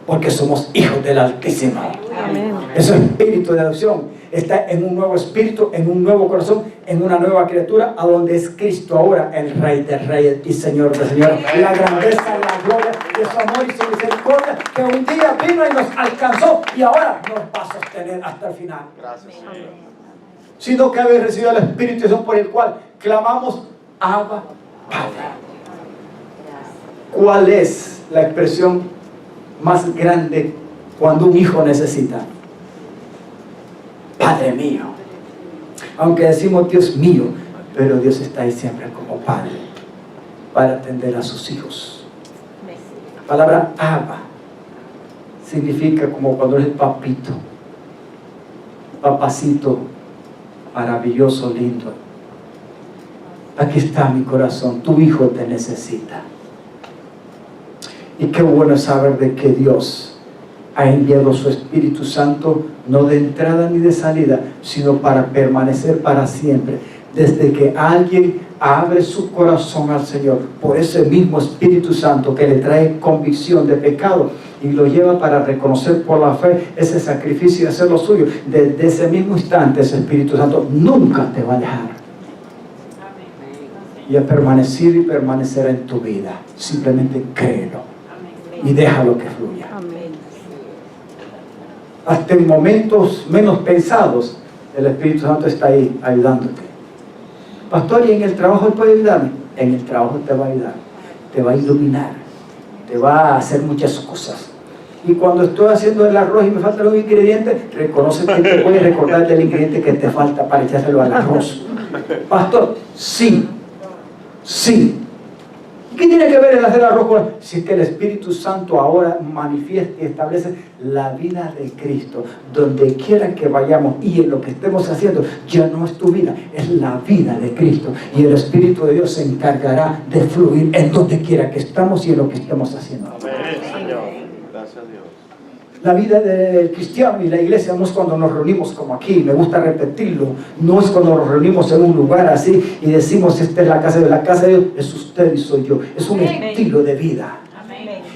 A: porque somos hijos del Altísimo.
B: Amén.
A: Ese espíritu de adopción está en un nuevo espíritu, en un nuevo corazón, en una nueva criatura, a donde es Cristo ahora, el Rey de Reyes y Señor de Señores. La grandeza, la gloria de su amor y su misericordia, que un día vino y nos alcanzó y ahora nos va a sostener hasta el final.
C: Gracias, Señor.
A: Sino que habéis recibido el Espíritu Santo, por el cual clamamos: Abba, Padre. ¿Cuál es la expresión más grande cuando un hijo necesita? Padre mío. Aunque decimos Dios mío, pero Dios está ahí siempre como Padre para atender a sus hijos. La palabra Abba significa como cuando eres papito, papacito, maravilloso, lindo. Aquí está mi corazón, tu hijo te necesita. Y qué bueno es saber de que Dios ha enviado su Espíritu Santo, no de entrada ni de salida, sino para permanecer para siempre. Desde que alguien abre su corazón al Señor, por ese mismo Espíritu Santo que le trae convicción de pecado y lo lleva para reconocer por la fe ese sacrificio y hacer lo suyo, desde ese mismo instante ese Espíritu Santo nunca te va a dejar. Y ha permanecido y permanecerá en tu vida. Simplemente créelo y déjalo que fluya. Hasta en momentos menos pensados, el Espíritu Santo está ahí ayudándote. Pastor, ¿y en el trabajo puede ayudarme? En el trabajo te va a ayudar, te va a iluminar, te va a hacer muchas cosas. Y cuando estoy haciendo el arroz y me falta un ingrediente, reconoce que te puedes recordar del ingrediente que te falta para echárselo al arroz. Pastor, sí. ¿Qué tiene que ver el hacer arroz con? Si es que el Espíritu Santo ahora manifiesta y establece la vida de Cristo, donde quiera que vayamos y en lo que estemos haciendo, ya no es tu vida, es la vida de Cristo. Y el Espíritu de Dios se encargará de fluir en donde quiera que estamos y en lo que estemos haciendo.
C: Amén, Señor. Gracias a Dios.
A: La vida del cristiano y la iglesia no es cuando nos reunimos como aquí, me gusta repetirlo, no es cuando nos reunimos en un lugar así y decimos esta es la casa de Dios, es usted y soy yo, es un estilo de vida.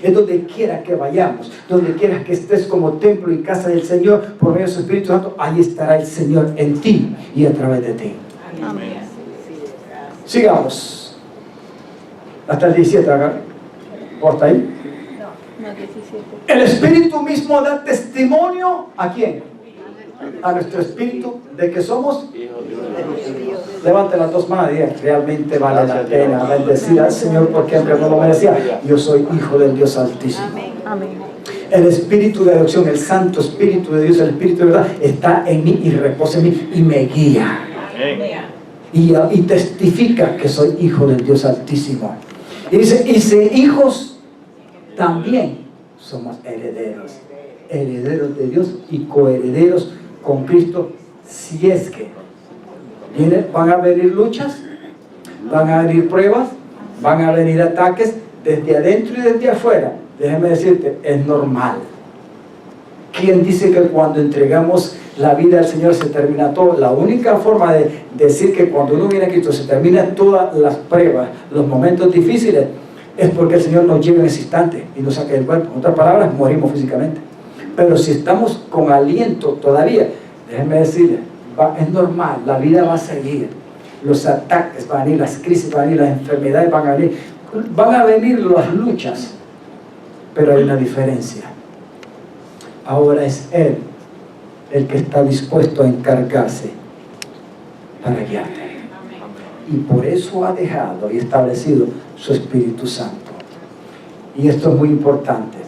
A: Es donde quiera que vayamos, donde quiera que estés como templo y casa del Señor, por medio de su Espíritu Santo, ahí estará el Señor en ti y a través de ti.
B: Amén.
A: Sigamos. Hasta el 17, acá. ¿O hasta ahí?
B: No, 17.
A: El Espíritu mismo da testimonio ¿a quién? A nuestro espíritu de que somos. Levante las dos manos y diga, realmente vale la pena bendecir al Señor porque aunque no lo merecía, yo soy hijo del Dios Altísimo.
B: Amén.
A: El Espíritu de adopción, el Santo Espíritu de Dios, el Espíritu de verdad está en mí y reposa en mí y me guía y testifica que soy hijo del Dios Altísimo. Y dice, y si hijos también somos herederos, herederos de Dios y coherederos con Cristo, si es que van a venir luchas, van a venir pruebas, van a venir ataques desde adentro y desde afuera. Déjame decirte, es normal. ¿Quién dice que cuando entregamos la vida al Señor se termina todo? La única forma de decir que cuando uno viene a Cristo se terminan todas las pruebas, los momentos difíciles, es porque el Señor nos lleva en ese instante y nos saca del cuerpo. En otras palabras, morimos físicamente. Pero si estamos con aliento todavía, déjenme decirles, es normal, la vida va a seguir. Los ataques van a venir, las crisis van a venir, las enfermedades van a venir las luchas. Pero hay una diferencia. Ahora es Él el que está dispuesto a encargarse para guiarte. Y por eso ha dejado y establecido su Espíritu Santo. Y esto es muy importante.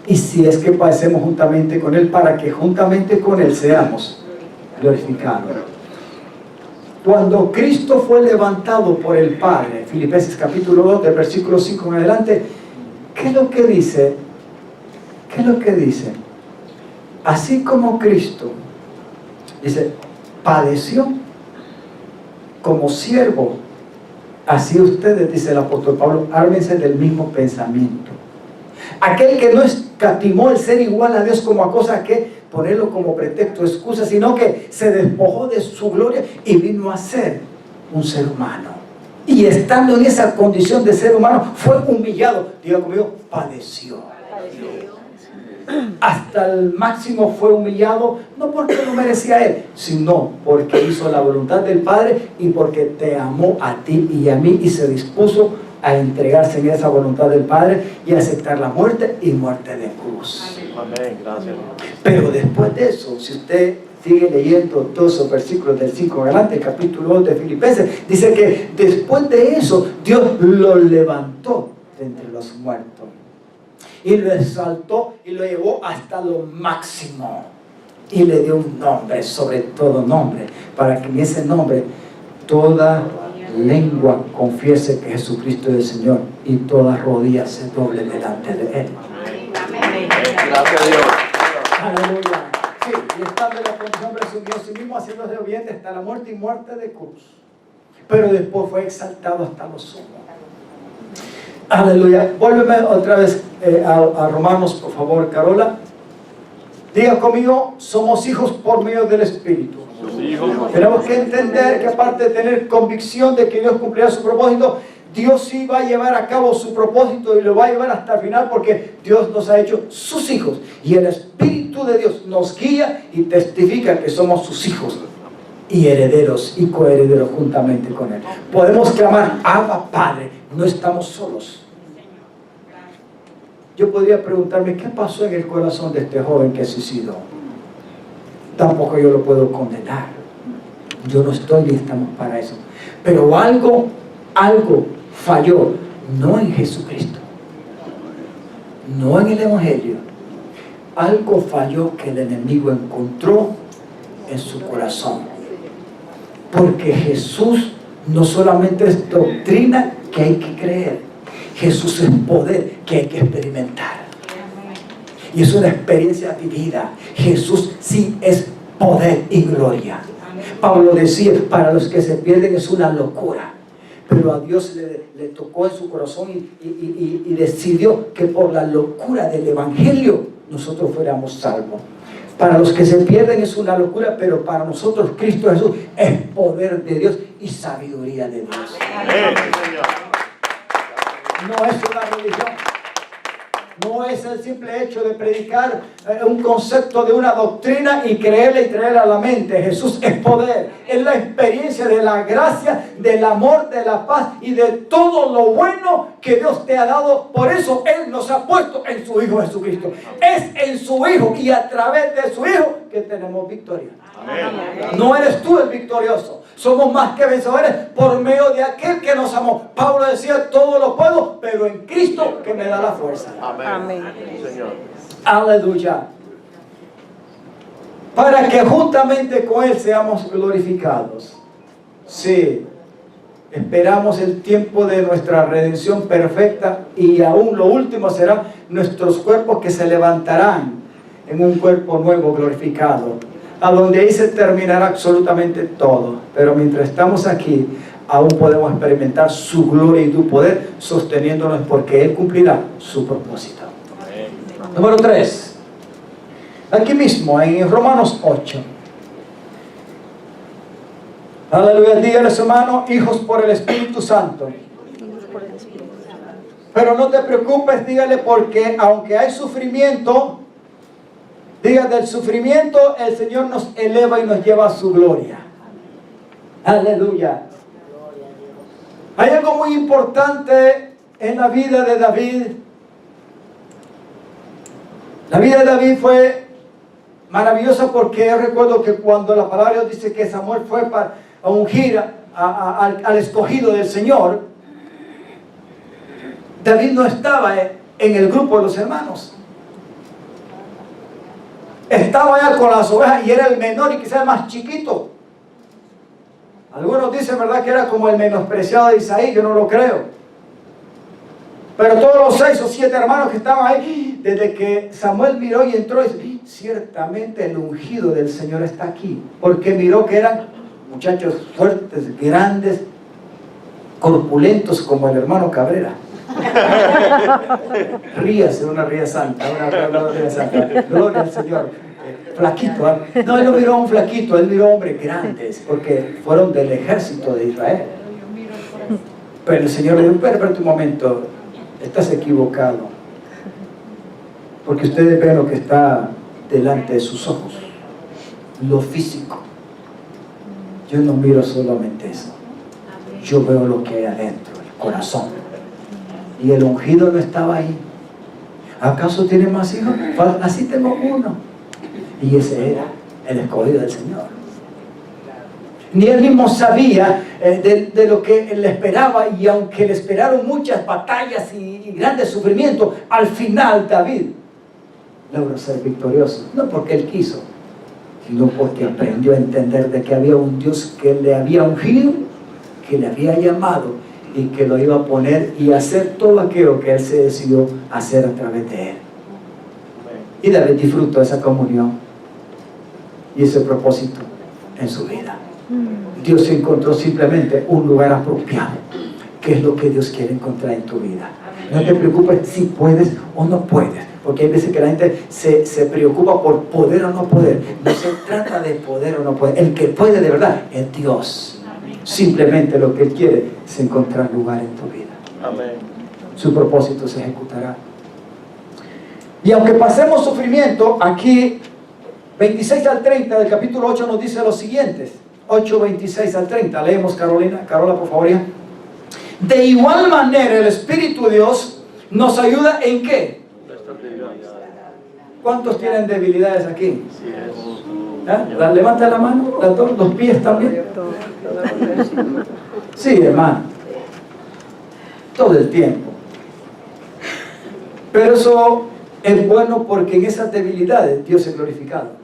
A: Y si es que padecemos juntamente con Él, para que juntamente con Él seamos glorificados. Cuando Cristo fue levantado por el Padre, Filipenses capítulo 2, del versículo 5 en adelante, ¿qué es lo que dice? ¿Qué es lo que dice? Así como Cristo, dice, padeció como siervo, así ustedes, dice el apóstol Pablo, ármense del mismo pensamiento. Aquel que no escatimó el ser igual a Dios como a cosa que ponerlo como pretexto, excusa, sino que se despojó de su gloria y vino a ser un ser humano. Y estando en esa condición de ser humano, fue humillado. Diga conmigo, padeció. Hasta el máximo fue humillado, no porque lo merecía Él, sino porque hizo la voluntad del Padre y porque te amó a ti y a mí y se dispuso a entregarse en esa voluntad del Padre y aceptar la muerte y muerte de cruz.
C: Amén, gracias.
A: Pero después de eso, si usted sigue leyendo todos esos versículos del 5 en adelante, el capítulo 2 de Filipenses, dice que después de eso Dios lo levantó de entre los muertos y lo exaltó y lo llevó hasta lo máximo y le dio un nombre sobre todo nombre, para que en ese nombre toda lengua confiese que Jesucristo es el Señor y toda rodilla se doble delante de Él.
C: Gracias a Dios.
A: Aleluya. Sí, y estando en la condición presumió a sí mismo, haciéndose obediente hasta la muerte y muerte de cruz. Pero después fue exaltado hasta los sumo. Aleluya. Vuélveme otra vez a Romanos, por favor, Carola. Diga conmigo, somos hijos por medio del Espíritu. Tenemos que entender que aparte de tener convicción de que Dios cumplirá su propósito, Dios sí va a llevar a cabo su propósito y lo va a llevar hasta el final, porque Dios nos ha hecho sus hijos y el Espíritu de Dios nos guía y testifica que somos sus hijos y herederos y coherederos juntamente con Él. Podemos clamar, Abba Padre, no estamos solos. Yo podría preguntarme, ¿qué pasó en el corazón de este joven que se suicidó? Tampoco yo lo puedo condenar. Yo no estoy ni estamos para eso. Pero algo falló, no en Jesucristo, no en el Evangelio. Algo falló que el enemigo encontró en su corazón. Porque Jesús no solamente es doctrina que hay que creer, Jesús es poder que hay que experimentar. Y es una experiencia vivida. Jesús sí es poder y gloria. Pablo decía, para los que se pierden es una locura. Pero a Dios le tocó en su corazón y decidió que por la locura del Evangelio nosotros fuéramos salvos. Para los que se pierden es una locura, pero para nosotros Cristo Jesús es poder de Dios y sabiduría de Dios.
C: Amén, Señor.
A: No es una religión. No es el simple hecho de predicar un concepto de una doctrina y creerla y traerla a la mente. Jesús es poder. Es la experiencia de la gracia, del amor, de la paz y de todo lo bueno que Dios te ha dado. Por eso Él nos ha puesto en su Hijo Jesucristo. Es en su Hijo y a través de su Hijo que tenemos victoria.
C: Amén.
A: No eres tú el victorioso. Somos más que vencedores por medio de aquel que nos amó. Pablo decía, todo lo puedo, pero en Cristo que me da la fuerza.
C: Amén.
B: Amén.
C: Señor.
A: Aleluya. Para que juntamente con Él seamos glorificados. Sí. Esperamos el tiempo de nuestra redención perfecta y aún lo último será nuestros cuerpos que se levantarán en un cuerpo nuevo glorificado, a donde ahí se terminará absolutamente todo. Pero mientras estamos aquí, aún podemos experimentar su gloria y su poder, sosteniéndonos porque Él cumplirá su propósito.
C: Amén.
A: Número 3. Aquí mismo, en Romanos 8. Aleluya, dígale a su hermano, hijos por el Espíritu Santo. Pero no te preocupes, dígale, porque aunque hay sufrimiento, diga, del sufrimiento el Señor nos eleva y nos lleva a su gloria. Aleluya. Hay algo muy importante en la vida de David. La vida de David fue maravillosa porque yo recuerdo que cuando la palabra de Dios dice que Samuel fue a ungir al escogido del Señor, David no estaba en el grupo de los hermanos. Estaba allá con las ovejas y era el menor y quizás el más chiquito. Algunos dicen, ¿verdad?, que era como el menospreciado de Isaí. Yo no lo creo. Pero todos los 6 o 7 hermanos que estaban ahí, desde que Samuel miró y entró, dice, ciertamente el ungido del Señor está aquí. Porque miró que eran muchachos fuertes, grandes, corpulentos como el hermano Cabrera. Ríase, una ría santa, una ría santa. Gloria al Señor. Flaquito, ¿eh? No, él no miró a un flaquito, él miró a hombres grandes, porque fueron del ejército de Israel. Pero el Señor le dijo, espérate un momento, estás equivocado, porque ustedes ven lo que está delante de sus ojos, lo físico. Yo no miro solamente eso, yo veo lo que hay adentro, el corazón. Y el ungido no estaba ahí. ¿Acaso tiene más hijos? Así tengo uno. Y ese era el escogido del Señor. Ni él mismo sabía de lo que le esperaba, y aunque le esperaron muchas batallas y grandes sufrimientos, al final David logró ser victorioso. No porque él quiso, sino porque aprendió a entender de que había un Dios que le había ungido, que le había llamado y que lo iba a poner y hacer todo aquello que él se decidió hacer a través de él. Y David disfrutó esa comunión y ese propósito en su vida. Dios encontró simplemente un lugar apropiado, que es lo que Dios quiere encontrar en tu vida. No te preocupes si puedes o no puedes, porque hay veces que la gente se preocupa por poder o no poder. No se trata de poder o no poder. El que puede de verdad es Dios. Simplemente lo que Él quiere es encontrar lugar en tu vida.
C: Amén.
A: Su propósito se ejecutará. Y aunque pasemos sufrimiento, aquí 26 al 30 del capítulo 8 nos dice lo siguiente. 8, 26 al 30. Leemos, Carola, por favor. Ya. De igual manera el Espíritu de Dios nos ayuda en ¿qué? ¿Cuántos tienen debilidades aquí? ¿Eh? Levanta la mano, los pies también. Sí, hermano. Todo el tiempo. Pero eso es bueno porque en esas debilidades Dios es glorificado.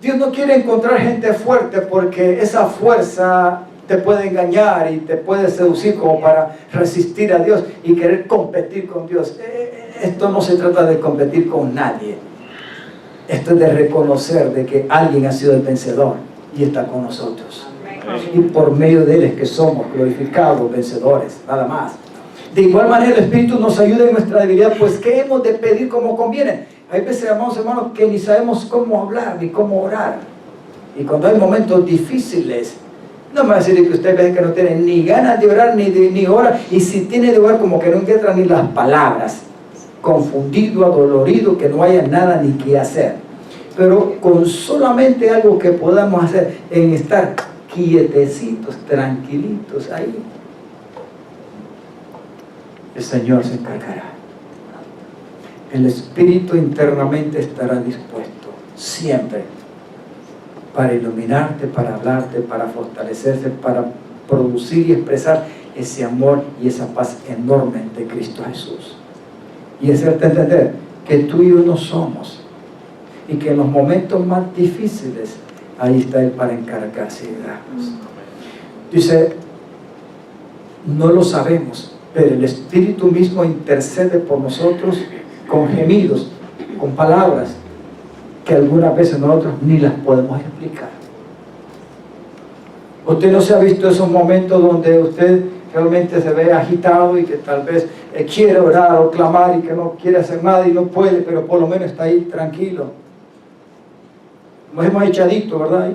A: Dios no quiere encontrar gente fuerte porque esa fuerza te puede engañar y te puede seducir como para resistir a Dios y querer competir con Dios. Esto no se trata de competir con nadie. Esto es de reconocer de que alguien ha sido el vencedor y está con nosotros. Y por medio de Él es que somos glorificados, vencedores, nada más. De igual manera el Espíritu nos ayuda en nuestra debilidad, pues ¿qué hemos de pedir como conviene? Hay veces, hermanos, que ni sabemos cómo hablar ni cómo orar. Y cuando hay momentos difíciles, no me va a decir que usted ve que no tiene ni ganas de orar ni orar, y si tiene de orar como que no encuentra ni las palabras, confundido, adolorido, que no haya nada ni qué hacer. Pero con solamente algo que podamos hacer en estar quietecitos, tranquilitos ahí, el Señor se encargará. El Espíritu internamente estará dispuesto siempre para iluminarte, para hablarte, para fortalecerse, para producir y expresar ese amor y esa paz enorme de Cristo Jesús. Y hacerte entender que tú y yo no somos, y que en los momentos más difíciles ahí está Él para encargarse de darnos. Dice, no lo sabemos, pero el Espíritu mismo intercede por nosotros con gemidos, con palabras que algunas veces nosotros ni las podemos explicar. Usted no se ha visto esos momentos donde usted realmente se ve agitado y que tal vez quiere orar o clamar y que no quiere hacer nada y no puede, pero por lo menos está ahí tranquilo. Nos hemos echadito, ¿verdad?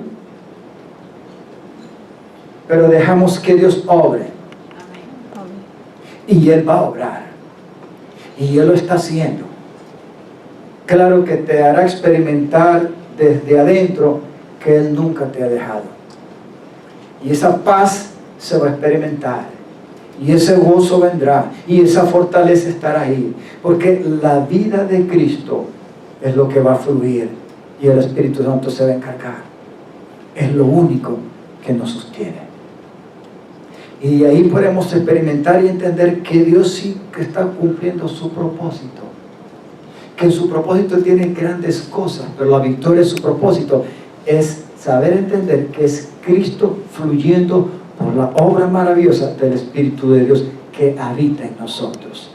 A: Pero dejamos que Dios obre. Y Él va a obrar. Y Él lo está haciendo. Claro que te hará experimentar desde adentro que Él nunca te ha dejado. Y esa paz se va a experimentar. Y ese gozo vendrá. Y esa fortaleza estará ahí. Porque la vida de Cristo es lo que va a fluir. Y el Espíritu Santo se va a encargar. Es lo único que nos sostiene. Y ahí podemos experimentar y entender que Dios sí que está cumpliendo su propósito. Que en su propósito tiene grandes cosas, pero la victoria de su propósito es saber entender que es Cristo fluyendo por la obra maravillosa del Espíritu de Dios que habita en nosotros.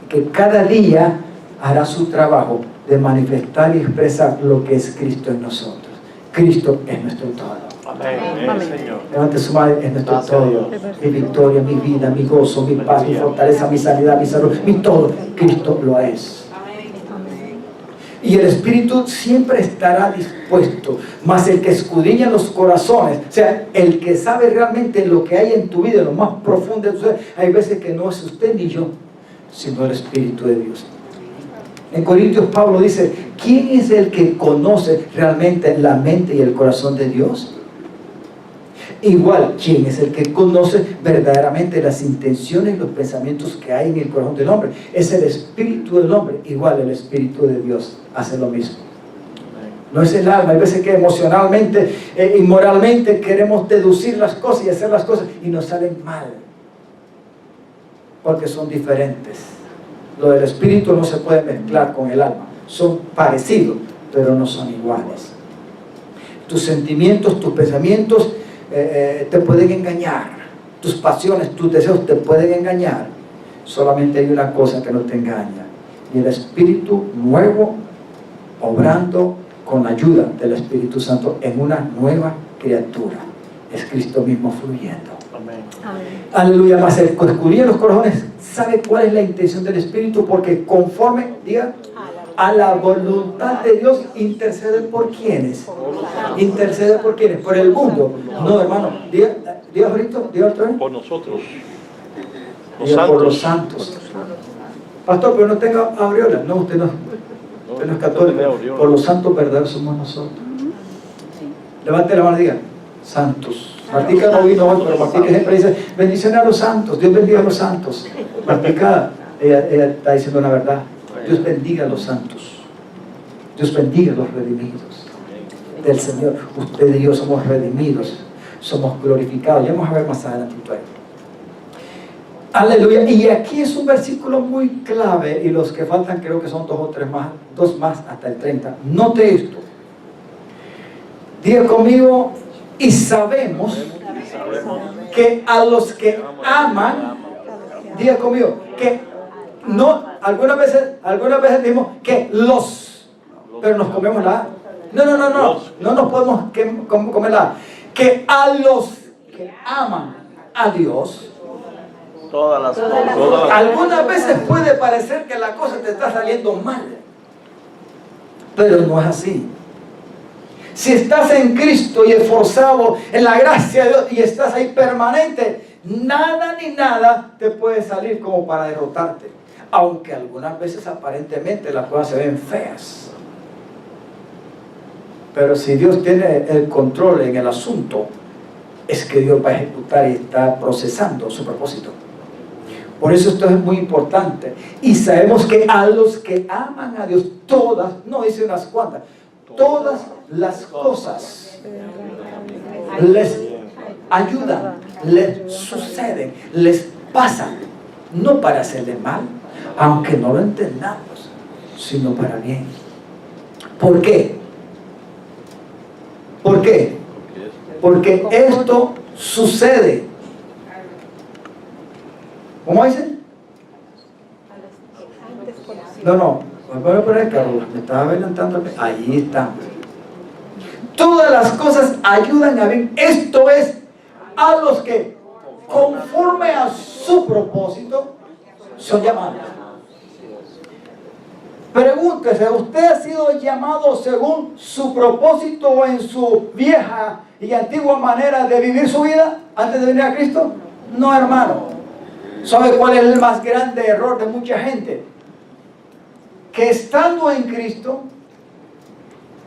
A: Que cada día hará su trabajo de manifestar y expresar lo que es Cristo en nosotros. Cristo es nuestro todo.
C: Amén. Amén, Señor.
A: Levante su mano, es nuestro
C: Gracias,
A: todo.
C: Dios.
A: Mi victoria, mi vida, mi gozo, mi paz, mi fortaleza, mi sanidad, mi salud, mi todo. Cristo lo es. Y el Espíritu siempre estará dispuesto, mas el que escudriña los corazones, o sea, el que sabe realmente lo que hay en tu vida, lo más profundo de tu ser, hay veces que no es usted ni yo, sino el Espíritu de Dios. En Corintios Pablo dice, ¿quién es el que conoce realmente la mente y el corazón de Dios? Igual, ¿quién es el que conoce verdaderamente las intenciones y los pensamientos que hay en el corazón del hombre? Es el Espíritu del hombre. Igual el Espíritu de Dios hace lo mismo. No es el alma. Hay veces que emocionalmente y moralmente queremos deducir las cosas y hacer las cosas y nos salen mal, porque son diferentes. Lo del Espíritu no se puede mezclar con el alma. Son parecidos, pero no son iguales. Tus sentimientos, tus pensamientos te pueden engañar. Tus pasiones, tus deseos te pueden engañar. Solamente hay una cosa que no te engaña, y el Espíritu nuevo obrando con la ayuda del Espíritu Santo en una nueva criatura. Es Cristo mismo fluyendo.
C: Amén.
A: Aleluya. Más el que escudriña los corazones sabe cuál es la intención del Espíritu, porque conforme, diga, a la voluntad de Dios intercede por quienes. Intercede por quienes, por el mundo. No, hermano, diga ahorita, diga otra vez.
C: Por nosotros.
A: Diga por los santos. Pastor, pero no tenga aureola. No, usted no. Usted no es católico. Por los santos verdaderos somos nosotros. Levante la mano y diga, santos. Martica no vino hoy, pero Martica siempre dice, bendiciones a los santos, Dios bendiga a los santos. Martica, ella está diciendo la verdad. Dios bendiga a los santos. Dios bendiga a los redimidos del Señor. Usted y yo somos redimidos, somos glorificados. Ya vamos a ver más adelante. Aleluya. Y aquí es un versículo muy clave, y los que faltan creo que son dos más hasta el 30. Note esto. Diga conmigo, y sabemos que a los que aman, diga conmigo, que no, algunas veces decimos que los, pero nos comemos la A. No nos podemos comer la A. Que a los que aman a Dios,
C: Todas las
B: Todas las
C: cosas.
A: Algunas veces puede parecer que la cosa te está saliendo mal, pero no es así. Si estás en Cristo y esforzado en la gracia de Dios y estás ahí permanente, nada ni nada te puede salir como para derrotarte. Aunque algunas veces aparentemente las cosas se ven feas. Pero si Dios tiene el control en el asunto, es que Dios va a ejecutar y está procesando su propósito. Por eso esto es muy importante. Y sabemos que a los que aman a Dios, todas, no dice unas cuantas, todas las cosas les ayudan, les suceden, les pasan, no para hacerle mal, aunque no lo entendamos, sino para bien. ¿Por qué? ¿Por qué? Porque esto sucede. ¿Cómo dicen? No, voy a poner el carro, me estaba adelantando. Ahí está. Todas las cosas ayudan a bien. Esto es a los que conforme a su propósito son llamados. Pregúntese, ¿usted ha sido llamado según su propósito o en su vieja y antigua manera de vivir su vida antes de venir a Cristo? No, hermano. ¿Sabe cuál es el más grande error de mucha gente? Que estando en Cristo,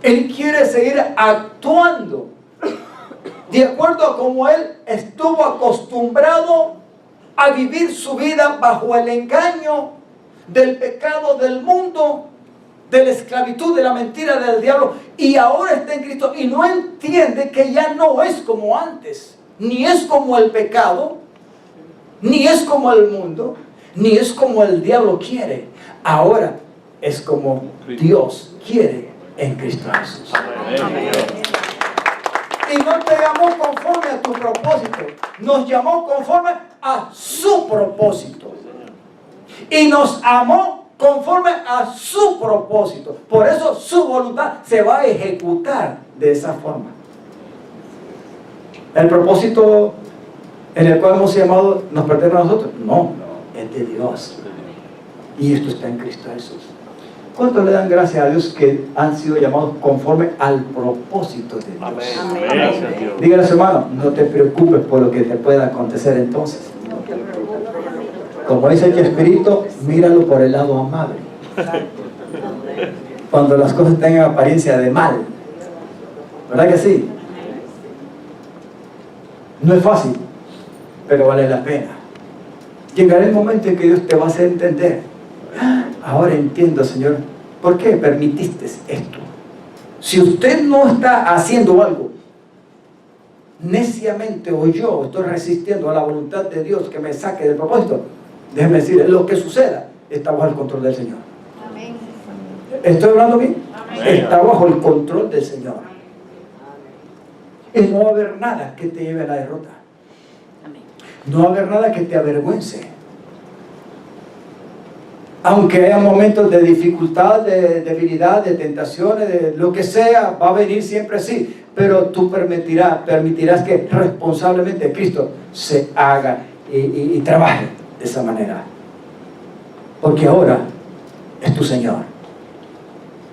A: él quiere seguir actuando de acuerdo a como él estuvo acostumbrado a vivir su vida bajo el engaño del pecado del mundo, de la esclavitud, de la mentira del diablo, y ahora está en Cristo y no entiende que ya no es como antes, ni es como el pecado, ni es como el mundo, ni es como el diablo quiere. Ahora es como Dios quiere en Cristo Jesús.
C: Amén.
A: Y no te llamó conforme a tu propósito, nos llamó conforme a su propósito. Y nos amó conforme a su propósito. Por eso su voluntad se va a ejecutar de esa forma. El propósito en el cual hemos llamado nos pertenece a nosotros. No, es de Dios. Y esto está en Cristo Jesús. ¿Cuántos le dan gracias a Dios que han sido llamados conforme al propósito de Dios?
C: Amén. Gracias, Dios.
A: Dígale a su hermano, no te preocupes por lo que te pueda acontecer entonces. Como dice el Espíritu, míralo por el lado amable. Cuando las cosas tengan apariencia de mal. ¿Verdad que sí? No es fácil, pero vale la pena. Llegará el momento en que Dios te va a hacer entender. Ahora entiendo, Señor, ¿por qué permitiste esto? Si usted no está haciendo algo neciamente o yo estoy resistiendo a la voluntad de Dios que me saque del propósito, déjeme decir, lo que suceda está bajo el control del Señor.
B: Amén.
A: ¿Estoy hablando bien?
C: Amén.
A: Está bajo el control del Señor. Y no va a haber nada que te lleve a la derrota. No va a haber nada que te avergüence. Aunque haya momentos de dificultad, de debilidad, de tentaciones, de lo que sea, va a venir siempre así. Pero tú permitirás que responsablemente Cristo se haga y trabaje de esa manera. Porque ahora es tu Señor.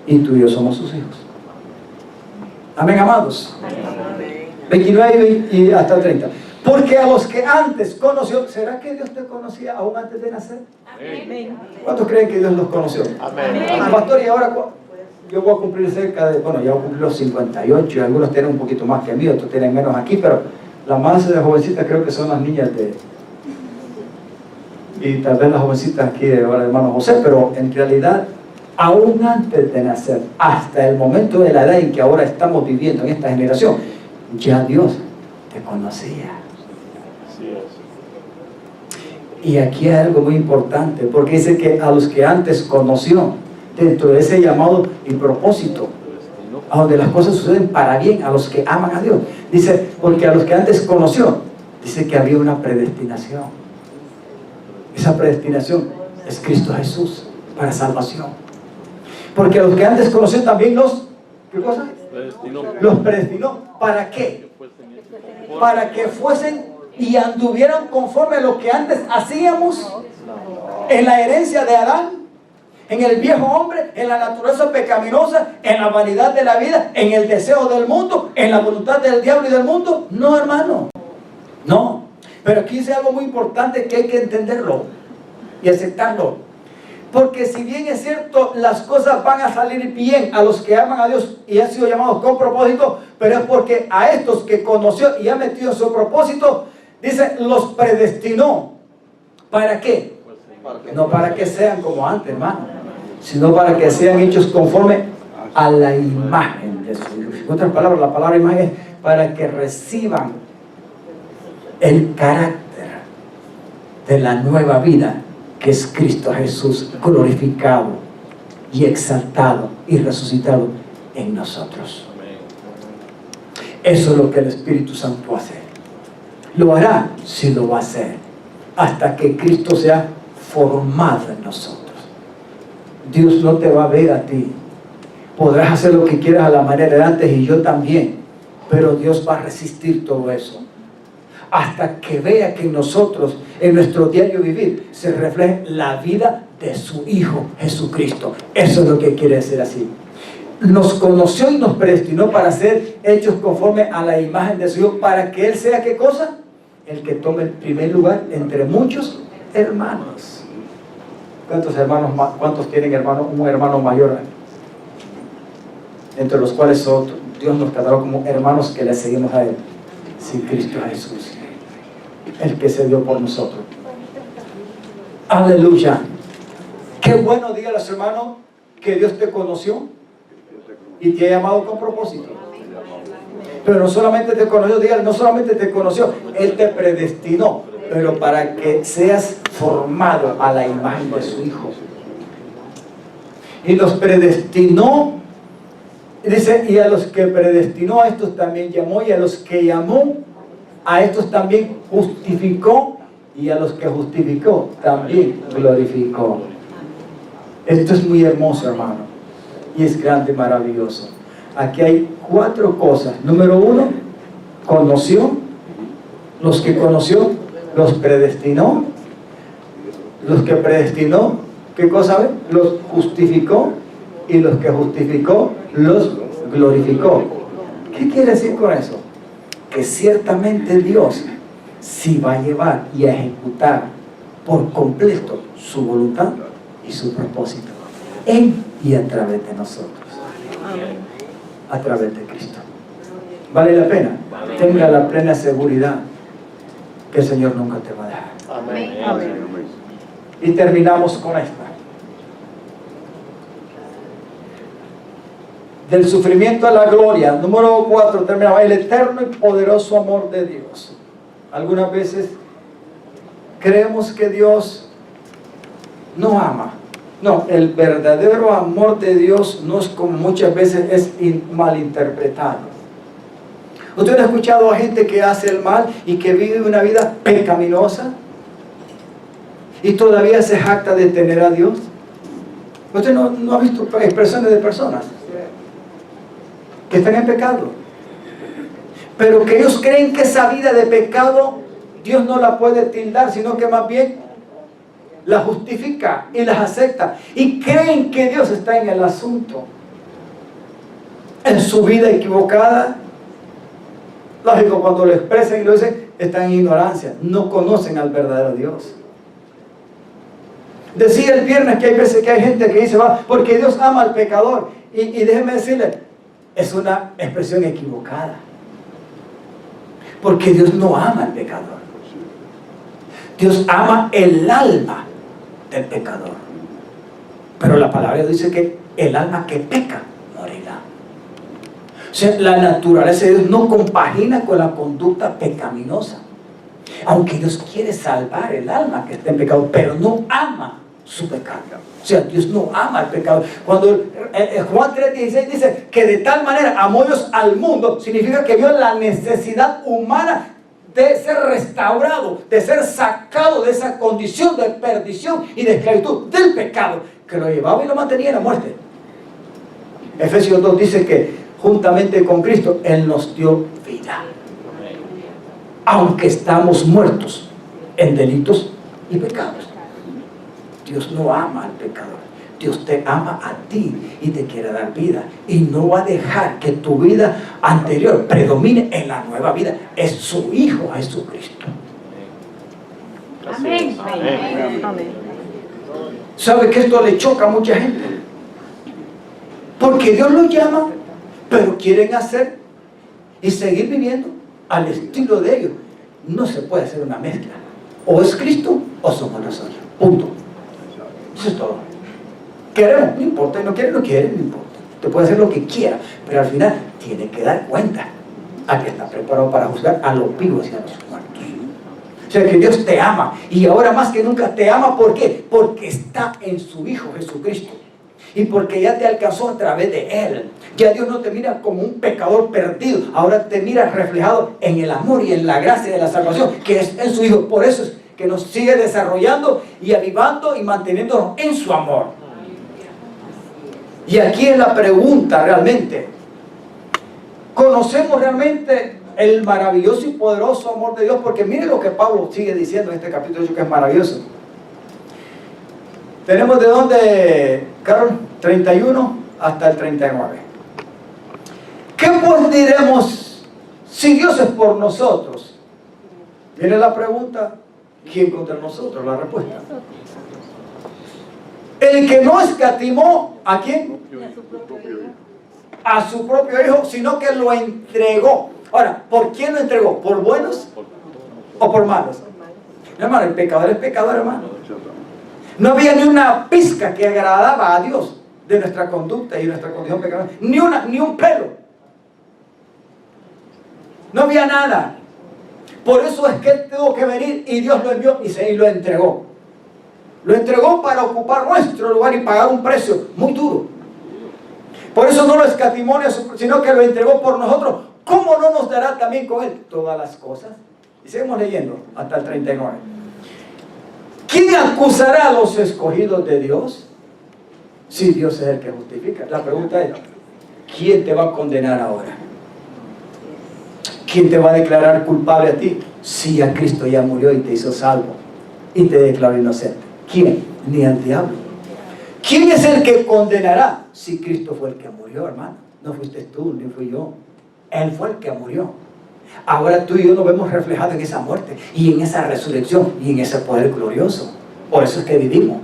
A: Y tú y yo somos sus hijos. Amén, amados. 29 y hasta 30. Porque a los que antes conoció, ¿será que Dios te conocía aún antes de nacer?
B: Amén.
A: ¿Cuántos creen que Dios los conoció?
C: Amén.
A: Pastor, y ahora yo voy a cumplir cerca de, bueno, ya voy a cumplir los 58, y algunos tienen un poquito más que a mí, otros tienen menos aquí, pero la más jovencita creo que son las niñas y tal vez las jovencitas aquí de ahora, hermano José, pero en realidad, aún antes de nacer, hasta el momento de la edad en que ahora estamos viviendo en esta generación, ya Dios te conocía.
C: Así es.
A: Y aquí hay algo muy importante, porque dice que a los que antes conoció, dentro de ese llamado y propósito, a donde las cosas suceden para bien, a los que aman a Dios, dice, porque a los que antes conoció, dice que había una predestinación. Esa predestinación es Cristo Jesús para salvación. Porque a los que antes conoció también ¿qué cosa? Los predestinó. ¿Para qué? Para que fuesen y anduvieron conforme a lo que antes hacíamos en la herencia de Adán, en el viejo hombre, en la naturaleza pecaminosa, en la vanidad de la vida, en el deseo del mundo, en la voluntad del diablo y del mundo. No, hermano, no. Pero aquí dice algo muy importante que hay que entenderlo y aceptarlo. Porque si bien es cierto, las cosas van a salir bien a los que aman a Dios y han sido llamados con propósito, pero es porque a estos que conoció y ha metido en su propósito, dice, los predestinó. ¿Para qué? No para que sean como antes, hermano, sino para que sean hechos conforme a la imagen de su Hijo. En otras palabras, la palabra imagen es para que reciban el carácter de la nueva vida que es Cristo Jesús glorificado y exaltado y resucitado en nosotros. Eso es lo que el Espíritu Santo hace. Lo hará, sí lo va a hacer, hasta que Cristo sea formado en nosotros. Dios no te va a ver a ti. Podrás hacer lo que quieras a la manera de antes y yo también, pero Dios va a resistir todo eso hasta que vea que en nosotros, en nuestro diario vivir, se refleje la vida de su Hijo Jesucristo. Eso es lo que quiere decir así. Nos conoció y nos predestinó para ser hechos conforme a la imagen de su Hijo, para que Él sea, ¿qué cosa? El que tome el primer lugar entre muchos hermanos. ¿Cuántos hermanos, cuántos tienen un hermano mayor? Entre los cuales Dios nos catalogó como hermanos que le seguimos a Él. Sí, Cristo Jesús, el que se dio por nosotros. Aleluya. Qué bueno, dígale a su hermano que Dios te conoció y te ha llamado con propósito. Pero no solamente te conoció, dígale, no solamente te conoció, Él te predestinó, pero para que seas formado a la imagen de su Hijo. Y los predestinó, dice, y a los que predestinó, a estos también llamó, y a los que llamó, a estos también justificó, y a los que justificó también glorificó. Esto es muy hermoso, hermano, y es grande y maravilloso. Aquí hay 4 cosas. Número 1, conoció. Los que conoció, los predestinó. Los que predestinó, ¿qué cosa ven? Los justificó. Y los que justificó, los glorificó. ¿Qué quiere decir con eso? Que ciertamente Dios sí va a llevar y a ejecutar por completo su voluntad y su propósito en y a través de nosotros. A través de Cristo. ¿Vale la pena? Tenga la plena seguridad que el Señor nunca te va a dejar.
C: Amén.
B: Amén.
A: Y terminamos con esta. Del sufrimiento a la gloria. Número 4, terminamos. El eterno y poderoso amor de Dios. Algunas veces creemos que Dios no ama. No, el verdadero amor de Dios no es como muchas veces es malinterpretado. ¿Usted ha escuchado a gente que hace el mal y que vive una vida pecaminosa y todavía se jacta de tener a Dios? ¿Usted no ha visto expresiones de personas que están en pecado, pero que ellos creen que esa vida de pecado Dios no la puede tildar, sino que más bien la justifica y las acepta, y creen que Dios está en el asunto, en su vida equivocada? Lógico, cuando lo expresan y lo dicen, están en ignorancia, no conocen al verdadero Dios. Decía el viernes que hay veces que hay gente que dice, va, porque Dios ama al pecador, y déjeme decirle, es una expresión equivocada, porque Dios no ama al pecador. Dios ama el alma del pecador, pero la palabra dice que el alma que peca morirá. O sea, la naturaleza de Dios no compagina con la conducta pecaminosa, aunque Dios quiere salvar el alma que está en pecado, pero no ama su pecado. O sea, Dios no ama al pecado. Cuando Juan 3:16 dice que de tal manera amó Dios al mundo, significa que vio la necesidad humana de ser restaurado, de ser sacado de esa condición de perdición y de esclavitud del pecado que lo llevaba y lo mantenía en la muerte. Efesios 2 dice que juntamente con Cristo Él nos dio vida. aunque estamos muertos en delitos y pecados. Dios no ama al pecador. Dios te ama a ti y te quiere dar vida. Y no va a dejar que tu vida anterior predomine en la nueva vida. Es su Hijo Jesucristo.
B: Amén.
C: Amén.
B: Amén.
A: ¿Sabe que esto le choca a mucha gente? Porque Dios los llama, pero quieren hacer y seguir viviendo al estilo de ellos. No se puede hacer una mezcla. O es Cristo o somos nosotros. Punto. Eso es todo. Queremos, no importa. No quiere, no quiere, no importa. Te puede hacer lo que quiera, pero al final tiene que dar cuenta a que está preparado para juzgar a los vivos y a los muertos. O sea que Dios te ama, y ahora más que nunca te ama. ¿Por qué? Porque está en su Hijo Jesucristo, y porque ya te alcanzó a través de Él. Ya Dios no te mira como un pecador perdido, ahora te mira reflejado en el amor y en la gracia de la salvación que es en su Hijo. Por eso es que nos sigue desarrollando y avivando y manteniéndonos en su amor. Y aquí es la pregunta realmente: ¿conocemos realmente el maravilloso y poderoso amor de Dios? Porque mire lo que Pablo sigue diciendo en este capítulo 8, que es maravilloso. Tenemos de dónde, Carol, 31 hasta el 39. ¿Qué pues diremos si Dios es por nosotros? Viene la pregunta: ¿quién contra nosotros? La respuesta: el que no escatimó, ¿a quién? A su propio Hijo, sino que lo entregó. Ahora, ¿por quién lo entregó? ¿Por buenos o por malos? Hermano, el pecador es pecador, hermano. No había ni una pizca que agradaba a Dios de nuestra conducta y nuestra condición pecadora. Ni un pelo. No había nada. Por eso es que Él tuvo que venir, y Dios lo envió y lo entregó. Lo entregó para ocupar nuestro lugar y pagar un precio muy duro. Por eso no lo escatimó, sino que lo entregó por nosotros. ¿Cómo no nos dará también con Él todas las cosas? Y seguimos leyendo hasta el 39. ¿Quién acusará a los escogidos de Dios? Si Dios es el que justifica. La pregunta es: ¿quién te va a condenar ahora? ¿Quién te va a declarar culpable a ti? Si a Cristo ya murió y te hizo salvo y te declaró inocente. ¿Quién? Ni al diablo. ¿Quién es el que condenará? Si Cristo fue el que murió, hermano. No fuiste tú, ni fui yo. Él fue el que murió. Ahora tú y yo nos vemos reflejados en esa muerte y en esa resurrección y en ese poder glorioso. Por eso es que vivimos.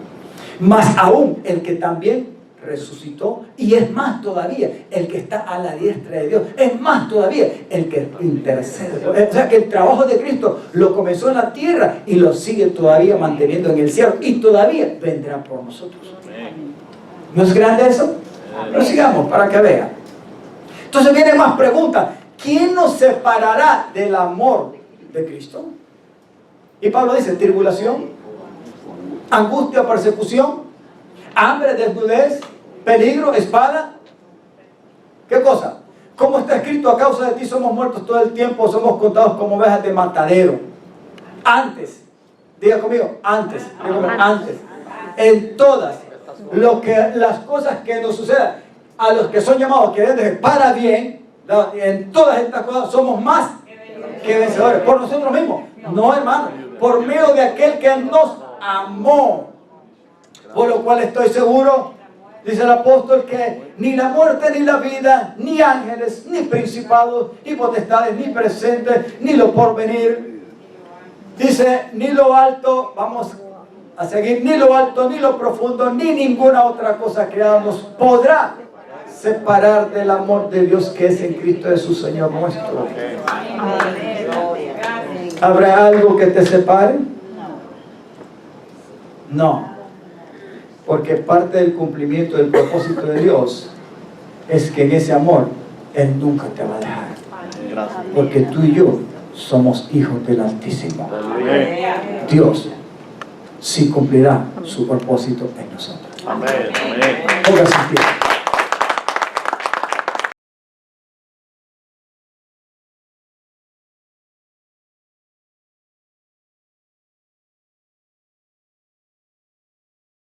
A: Más aún el que también resucitó, y es más todavía el que está a la diestra de Dios, es más todavía el que intercede. O sea que el trabajo de Cristo lo comenzó en la tierra y lo sigue todavía manteniendo en el cielo, y todavía vendrá por nosotros. ¿No es grande eso? Pero sigamos para que vean. Entonces vienen más preguntas. ¿Quién nos separará del amor de Cristo? Y Pablo dice: tribulación, angustia, persecución, hambre, desnudez, peligro, espada. ¿Qué cosa? Como está escrito: a causa de ti somos muertos todo el tiempo, somos contados como ovejas de matadero. Antes, diga conmigo, antes, en todas las cosas que nos sucedan a los que son llamados, que deben para bien, en todas estas cosas somos más que vencedores. ¿Por nosotros mismos? No, hermano, por medio de aquel que nos amó. Por lo cual estoy seguro, dice el apóstol, que ni la muerte, ni la vida, ni ángeles, ni principados, ni potestades, ni presentes, ni lo porvenir. Dice: ni lo alto, vamos a seguir, ni lo alto, ni lo profundo, ni ninguna otra cosa creada nos podrá separar del amor de Dios que es en Cristo Jesús, Señor nuestro. ¿Habrá algo que te separe? No. Porque parte del cumplimiento del propósito de Dios es que en ese amor Él nunca te va a dejar. Porque tú y yo somos hijos del Altísimo. Dios sí cumplirá su propósito en nosotros.
C: Amén. Amén.
A: Póngase en pie.